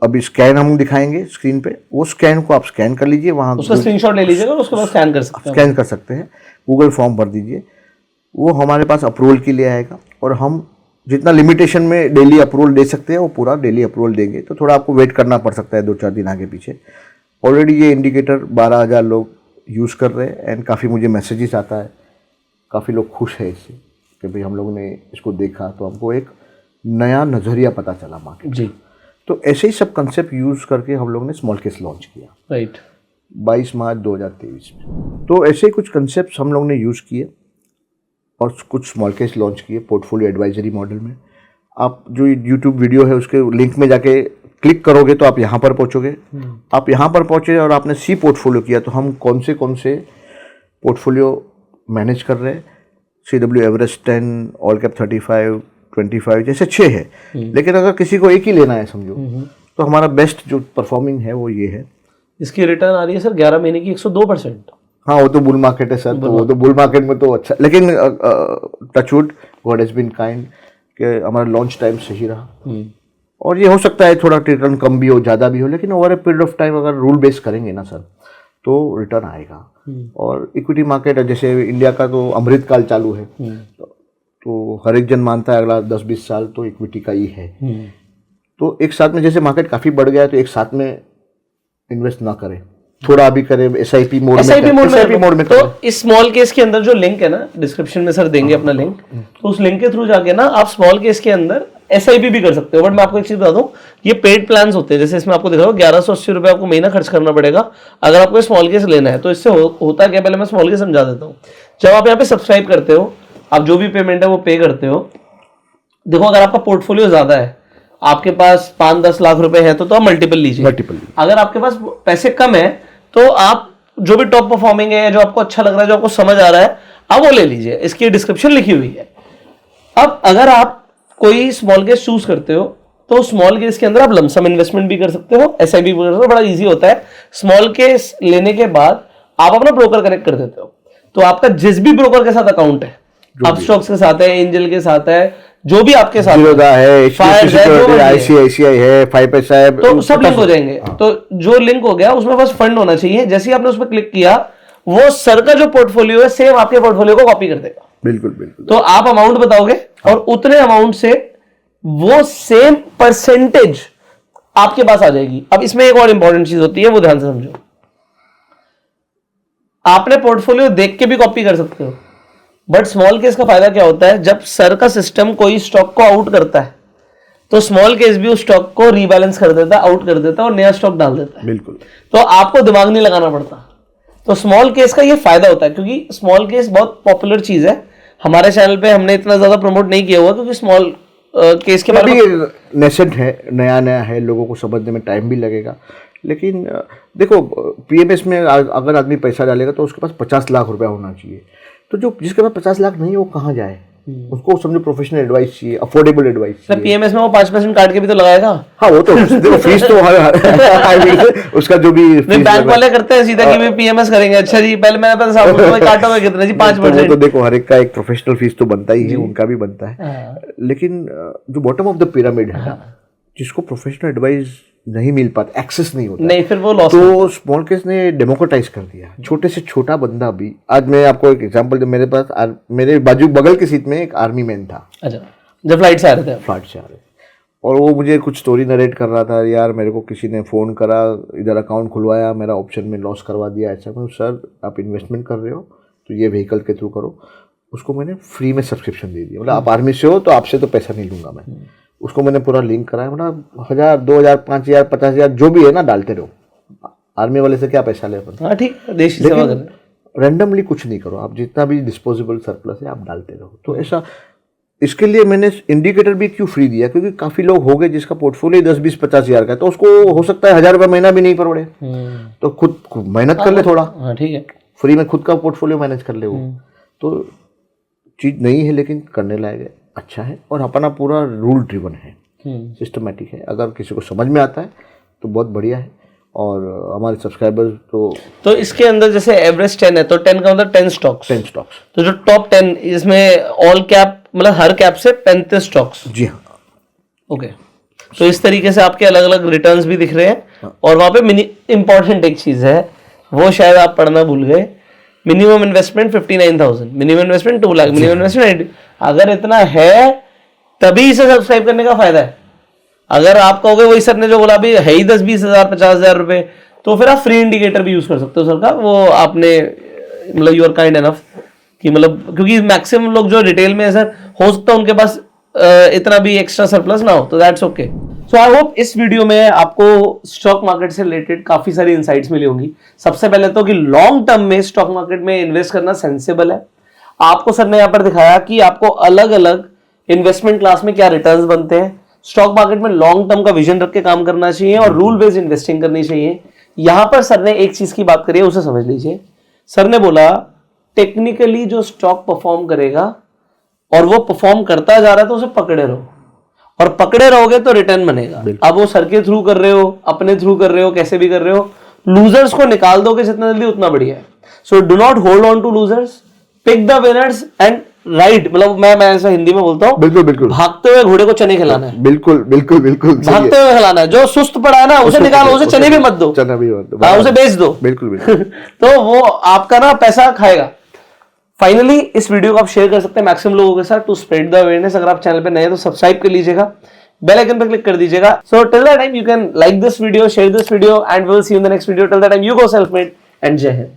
अभी स्कैन हम दिखाएंगे स्क्रीन पे, वो स्कैन को आप स्कैन कर लीजिए, वहाँ उसका स्क्रीनशॉट ले लीजिएगा और उसके बाद स्कैन कर सकते हैं। स्कैन कर सकते हैं, गूगल फॉर्म भर दीजिए, वो हमारे पास अप्रूवल के लिए आएगा। और हम जितना लिमिटेशन में डेली अप्रूवल दे सकते हैं वो पूरा डेली अप्रूवल देंगे। तो थोड़ा आपको वेट करना पड़ सकता है 2-4 दिन आगे पीछे। ऑलरेडी ये इंडिकेटर 12,000 लोग यूज़ कर रहे हैं एंड काफ़ी मुझे मैसेजेस आता है, काफ़ी लोग खुश है इससे कि भाई हम लोगों ने इसको देखा तो हमको एक नया नज़रिया पता चला मार्केट। जी, तो ऐसे ही सब कंसेप्ट यूज़ करके हम लोग ने स्मॉल केस लॉन्च किया, राइट, 22 मार्च 2023 में। तो ऐसे ही कुछ कंसेप्ट हम लोग ने यूज़ किए और कुछ स्मॉल केस लॉन्च किए पोर्टफोलियो एडवाइजरी मॉडल में। आप जो यूट्यूब वीडियो है उसके लिंक में जाके क्लिक करोगे तो आप यहाँ पर पहुँचोगे। आप यहाँ पर पहुँचे और आपने सी पोर्टफोलियो किया तो हम कौन से पोर्टफोलियो मैनेज कर रहे हैं। CW एवरेस्ट 10, ऑल कैप 35, 25 जैसे 6 है, लेकिन अगर किसी को एक ही लेना है समझो, तो हमारा बेस्ट जो परफॉर्मिंग है वो ये है। इसकी रिटर्न आ रही है सर 11 महीने की 102%। हाँ, वो तो बुल मार्केट है सर, तो वो तो बुल मार्केट में तो अच्छा, लेकिन touchwood God has been kind कि हमारा लॉन्च टाइम सही रहा। और ये हो सकता है थोड़ा रिटर्न कम भी हो, ज़्यादा भी हो, लेकिन over a period of time अगर रूल बेस करेंगे ना सर तो रिटर्न आएगा। और इक्विटी मार्केट जैसे इंडिया का तो अमृत काल चालू है, तो हर एक जन मानता है अगला 10-20 साल तो इक्विटी का ही है। तो एक साथ में जैसे मार्केट काफ़ी बढ़ गया है तो एक साथ में इन्वेस्ट ना करें, थोड़ा भी करें, SIP मोड में। तो इस स्मॉल केस के अंदर जो लिंक है ना, डिस्क्रिप्शन में सर देंगे अपना लिंक, तो उस लिंक के थ्रू जाके ना आप स्मॉल केस के अंदर SIP भी कर सकते हो। बट मैं आपको एक चीज बता दूं, ये पेड प्लान्स होते हैं। जैसे इसमें आपको दिख रहा हो 1180 रुपये आपको महीना खर्च करना पड़ेगा अगर आपको स्मॉल केस लेना है। तो इससे होता क्या, पहले मैं स्मॉल केस समझा देता हूँ। जब आप यहाँ पे सब्सक्राइब करते हो, आप जो भी पेमेंट है वो पे करते हो। देखो अगर आपका पोर्टफोलियो ज्यादा है, आपके पास 5-10 लाख रुपए है तो आप मल्टीपल लीजिए। अगर आपके पास पैसे कम है तो आप जो भी टॉप परफॉर्मिंग है, जो आपको अच्छा लग रहा है, जो आपको समझ आ रहा है, आप वो ले लीजिए। इसकी डिस्क्रिप्शन लिखी हुई है। अब अगर आप कोई स्मॉल केस चूज करते हो तो स्मॉल केस के अंदर आप लमसम इन्वेस्टमेंट भी कर सकते हो, SIP भी कर सकते हो। बड़ा इजी होता है। स्मॉल केस लेने के बाद आप अपना ब्रोकर कनेक्ट कर देते हो। तो आपका जिस भी ब्रोकर के साथ अकाउंट है, अपस्टॉक्स के साथ है, एंजल के साथ है, जो भी आपके साथ जीरोधा है, ICICI है, 5paisa है, तो सब लिंक हो जाएंगे। तो जो लिंक हो गया उसमें बस फंड होना चाहिए। जैसे ही आपने उस पर क्लिक किया, वो सर का जो पोर्टफोलियो है सेम आपके पोर्टफोलियो को कॉपी कर देगा। बिल्कुल बिल्कुल। तो आप अमाउंट बताओगे और उतने अमाउंट से वो सेम परसेंटेज आपके पास आ जाएगी। अब इसमें एक और इंपॉर्टेंट चीज होती है, वो ध्यान से समझो। आपने पोर्टफोलियो देख के भी कॉपी कर सकते हो, बट स्मॉल केस का फायदा क्या होता है, जब सर का सिस्टम कोई स्टॉक को आउट करता है तो स्मॉल केस भी उस स्टॉक को रीबैलेंस कर देता है, आउट कर देता है और नया स्टॉक डाल देता है। बिल्कुल। तो आपको दिमाग नहीं लगाना पड़ता। तो स्मॉल केस का ये फायदा होता है, क्योंकि स्मॉल केस बहुत पॉपुलर चीज है। हमारे चैनल पे हमने इतना ज्यादा प्रमोट नहीं किया हुआ, क्योंकि स्मॉल केस के बारे में नेसेंट है, नया नया है, लोगों को समझने में टाइम भी लगेगा। लेकिन देखो, PMS में अगर आदमी पैसा डालेगा तो उसके पास 50 लाख रुपया होना चाहिए। तो जो जिसके पास 50 लाख नहीं है, वो कहाँ जाए? उसको समझो प्रोफेशनल एडवाइस चाहिए, अफोर्डेबल एडवाइस चाहिए। PMS में वो 5% काट के भी तो लगाएगा। हाँ, वो तो देखो, फीस तो उसका जो भी बैंक वाले करते हैं सीधा कि भी PMS करेंगे। अच्छा जी, पहले मैंने पता साहब काटोगे कितना जी? 5%। तो देखो, हर एक का एक प्रोफेशनल फीस तो बनता ही है, उनका भी बनता है। लेकिन जो बॉटम ऑफ द पिरामिड है, जिसको प्रोफेशनल एडवाइस नहीं मिल पाता, एक्सेस नहीं होता, नहीं, फिर वो लॉस। तो स्मॉल केस ने डेमोक्रेटाइज कर दिया। छोटे से छोटा बंदा भी, आज मैं आपको एक एग्जांपल दूं, मेरे पास मेरे बाजू बगल की सीट में एक आर्मी मैन था। अच्छा, जब फ्लाइट से आ रहे थे? फ्लाइट से आ रहे थे, और वो मुझे कुछ स्टोरी नरेट कर रहा था। यार, मेरे को किसी ने फ़ोन करा, इधर अकाउंट खुलवाया, मेरा ऑप्शन में लॉस करवा दिया। ऐसा मैं, सर आप इन्वेस्टमेंट कर रहे हो तो ये व्हीकल के थ्रू करो। उसको मैंने फ्री में सब्सक्रिप्शन दे दिया। मतलब आप आर्मी से हो तो आपसे तो पैसा नहीं लूँगा मैं। उसको मैंने पूरा लिंक कराया। मतलब 1000, 2000, 5000, 50,000 जो भी है ना, डालते रहो। आर्मी वाले से क्या पैसा ले अपन? हाँ, ठीक, देश की सेवा कर। रैंडमली कुछ नहीं करो, आप जितना भी डिस्पोजेबल सरप्लस है आप डालते रहो। तो ऐसा, इसके लिए मैंने इंडिकेटर भी क्यों फ्री दिया, क्योंकि काफ़ी लोग हो गए जिसका पोर्टफोलियो 10, 20, 50 हज़ार का है, तो उसको हो सकता है 1000 रुपये महीना भी नहीं पड़े। तो खुद मेहनत कर ले थोड़ा। हाँ, ठीक है, फ्री में खुद का पोर्टफोलियो मैनेज कर ले वो। तो चीज़ नहीं है, लेकिन करने लायक है, अच्छा है, और अपना पूरा रूल ड्रिवन है, सिस्टमेटिक है। अगर किसी को समझ में आता है तो बहुत बढ़िया है। और हमारे सब्सक्राइबर्स तो इसके अंदर जैसे एवरेज 10 है, तो 10 का मतलब 10 स्टॉक्स। 10 स्टॉक्स। तो जो टॉप 10, इसमें ऑल कैप मतलब हर कैप से 35 स्टॉक्स। जी हाँ। ओके, तो इस तरीके से आपके अलग अलग रिटर्न्स भी दिख रहे हैं। और वहाँ पे इंपॉर्टेंट एक चीज है, वो शायद आप पढ़ना भूल गए। Minimum investment 59,000, minimum investment 2 lakh, minimum investment. अगर इतना है तभी इसे सब्सक्राइब करने का फायदा है। अगर आप कहोगे वही सर ने जो बोला अभी है ही 10, 20 हजार, 50 हजार रुपए, तो फिर आप फ्री इंडिकेटर भी यूज कर सकते हो सर का। वो आपने मतलब यू आर काइंड एनफ कि मतलब, क्योंकि मैक्सिमम लोग जो रिटेल में है सर, हो सकता है उनके पास इतना भी एक्स्ट्रा सरप्लस ना हो, तो that's okay. So I hope इस वीडियो में आपको स्टॉक मार्केट से रिलेटेड काफी सारी इंसाइट्स मिली होंगी। सबसे पहले तो कि लॉन्ग टर्म में स्टॉक मार्केट में इन्वेस्ट करना सेंसिबल है। आपको सर ने यहाँ पर दिखाया कि आपको अलग अलग इन्वेस्टमेंट क्लास में क्या रिटर्न्स बनते हैं। स्टॉक मार्केट में लॉन्ग टर्म का विजन रख के काम करना चाहिए और रूल बेस्ड इन्वेस्टिंग करनी चाहिए। यहां पर सर ने एक चीज की बात करी है, उसे समझ लीजिए। सर ने बोला टेक्निकली जो स्टॉक परफॉर्म करेगा और वो परफॉर्म करता जा रहा है तो उसे पकड़े रहो, और पकड़े रहोगे तो रिटर्न बनेगा। अब वो सर के थ्रू कर रहे हो, अपने थ्रू कर रहे हो, कैसे भी कर रहे हो, लूजर्स को निकाल दोगे जितना जल्दी उतना बढ़िया है। So do not hold on to losers, pick the winners and right. मतलब मैं ऐसा हिंदी में बोलता हूँ, बिल्कुल बिल्कुल, भागते हुए घोड़े को चने खिलाना है। बिल्कुल बिल्कुल बिल्कुल, भागते हुए खिलाना है। जो सुस्त पड़ा है ना उसे निकालो, उसे चने भी मत दो, चना भी मत दो, हाँ, उसे बेच दो। बिल्कुल बिल्कुल। तो वो आपका ना पैसा खाएगा। फाइनली इस वीडियो को आप शेयर कर सकते हैं मैक्सिमम लोगों के साथ टू स्प्रेड द अवेयरनेस। अगर आप चैनल पे नए हैं तो सब्सक्राइब कर लीजिएगा, बेल आइकन पे क्लिक कर दीजिएगा। So till that time you can like this video, share this video, and we will see you in the next video. Till that time you go self made and जय हिंद।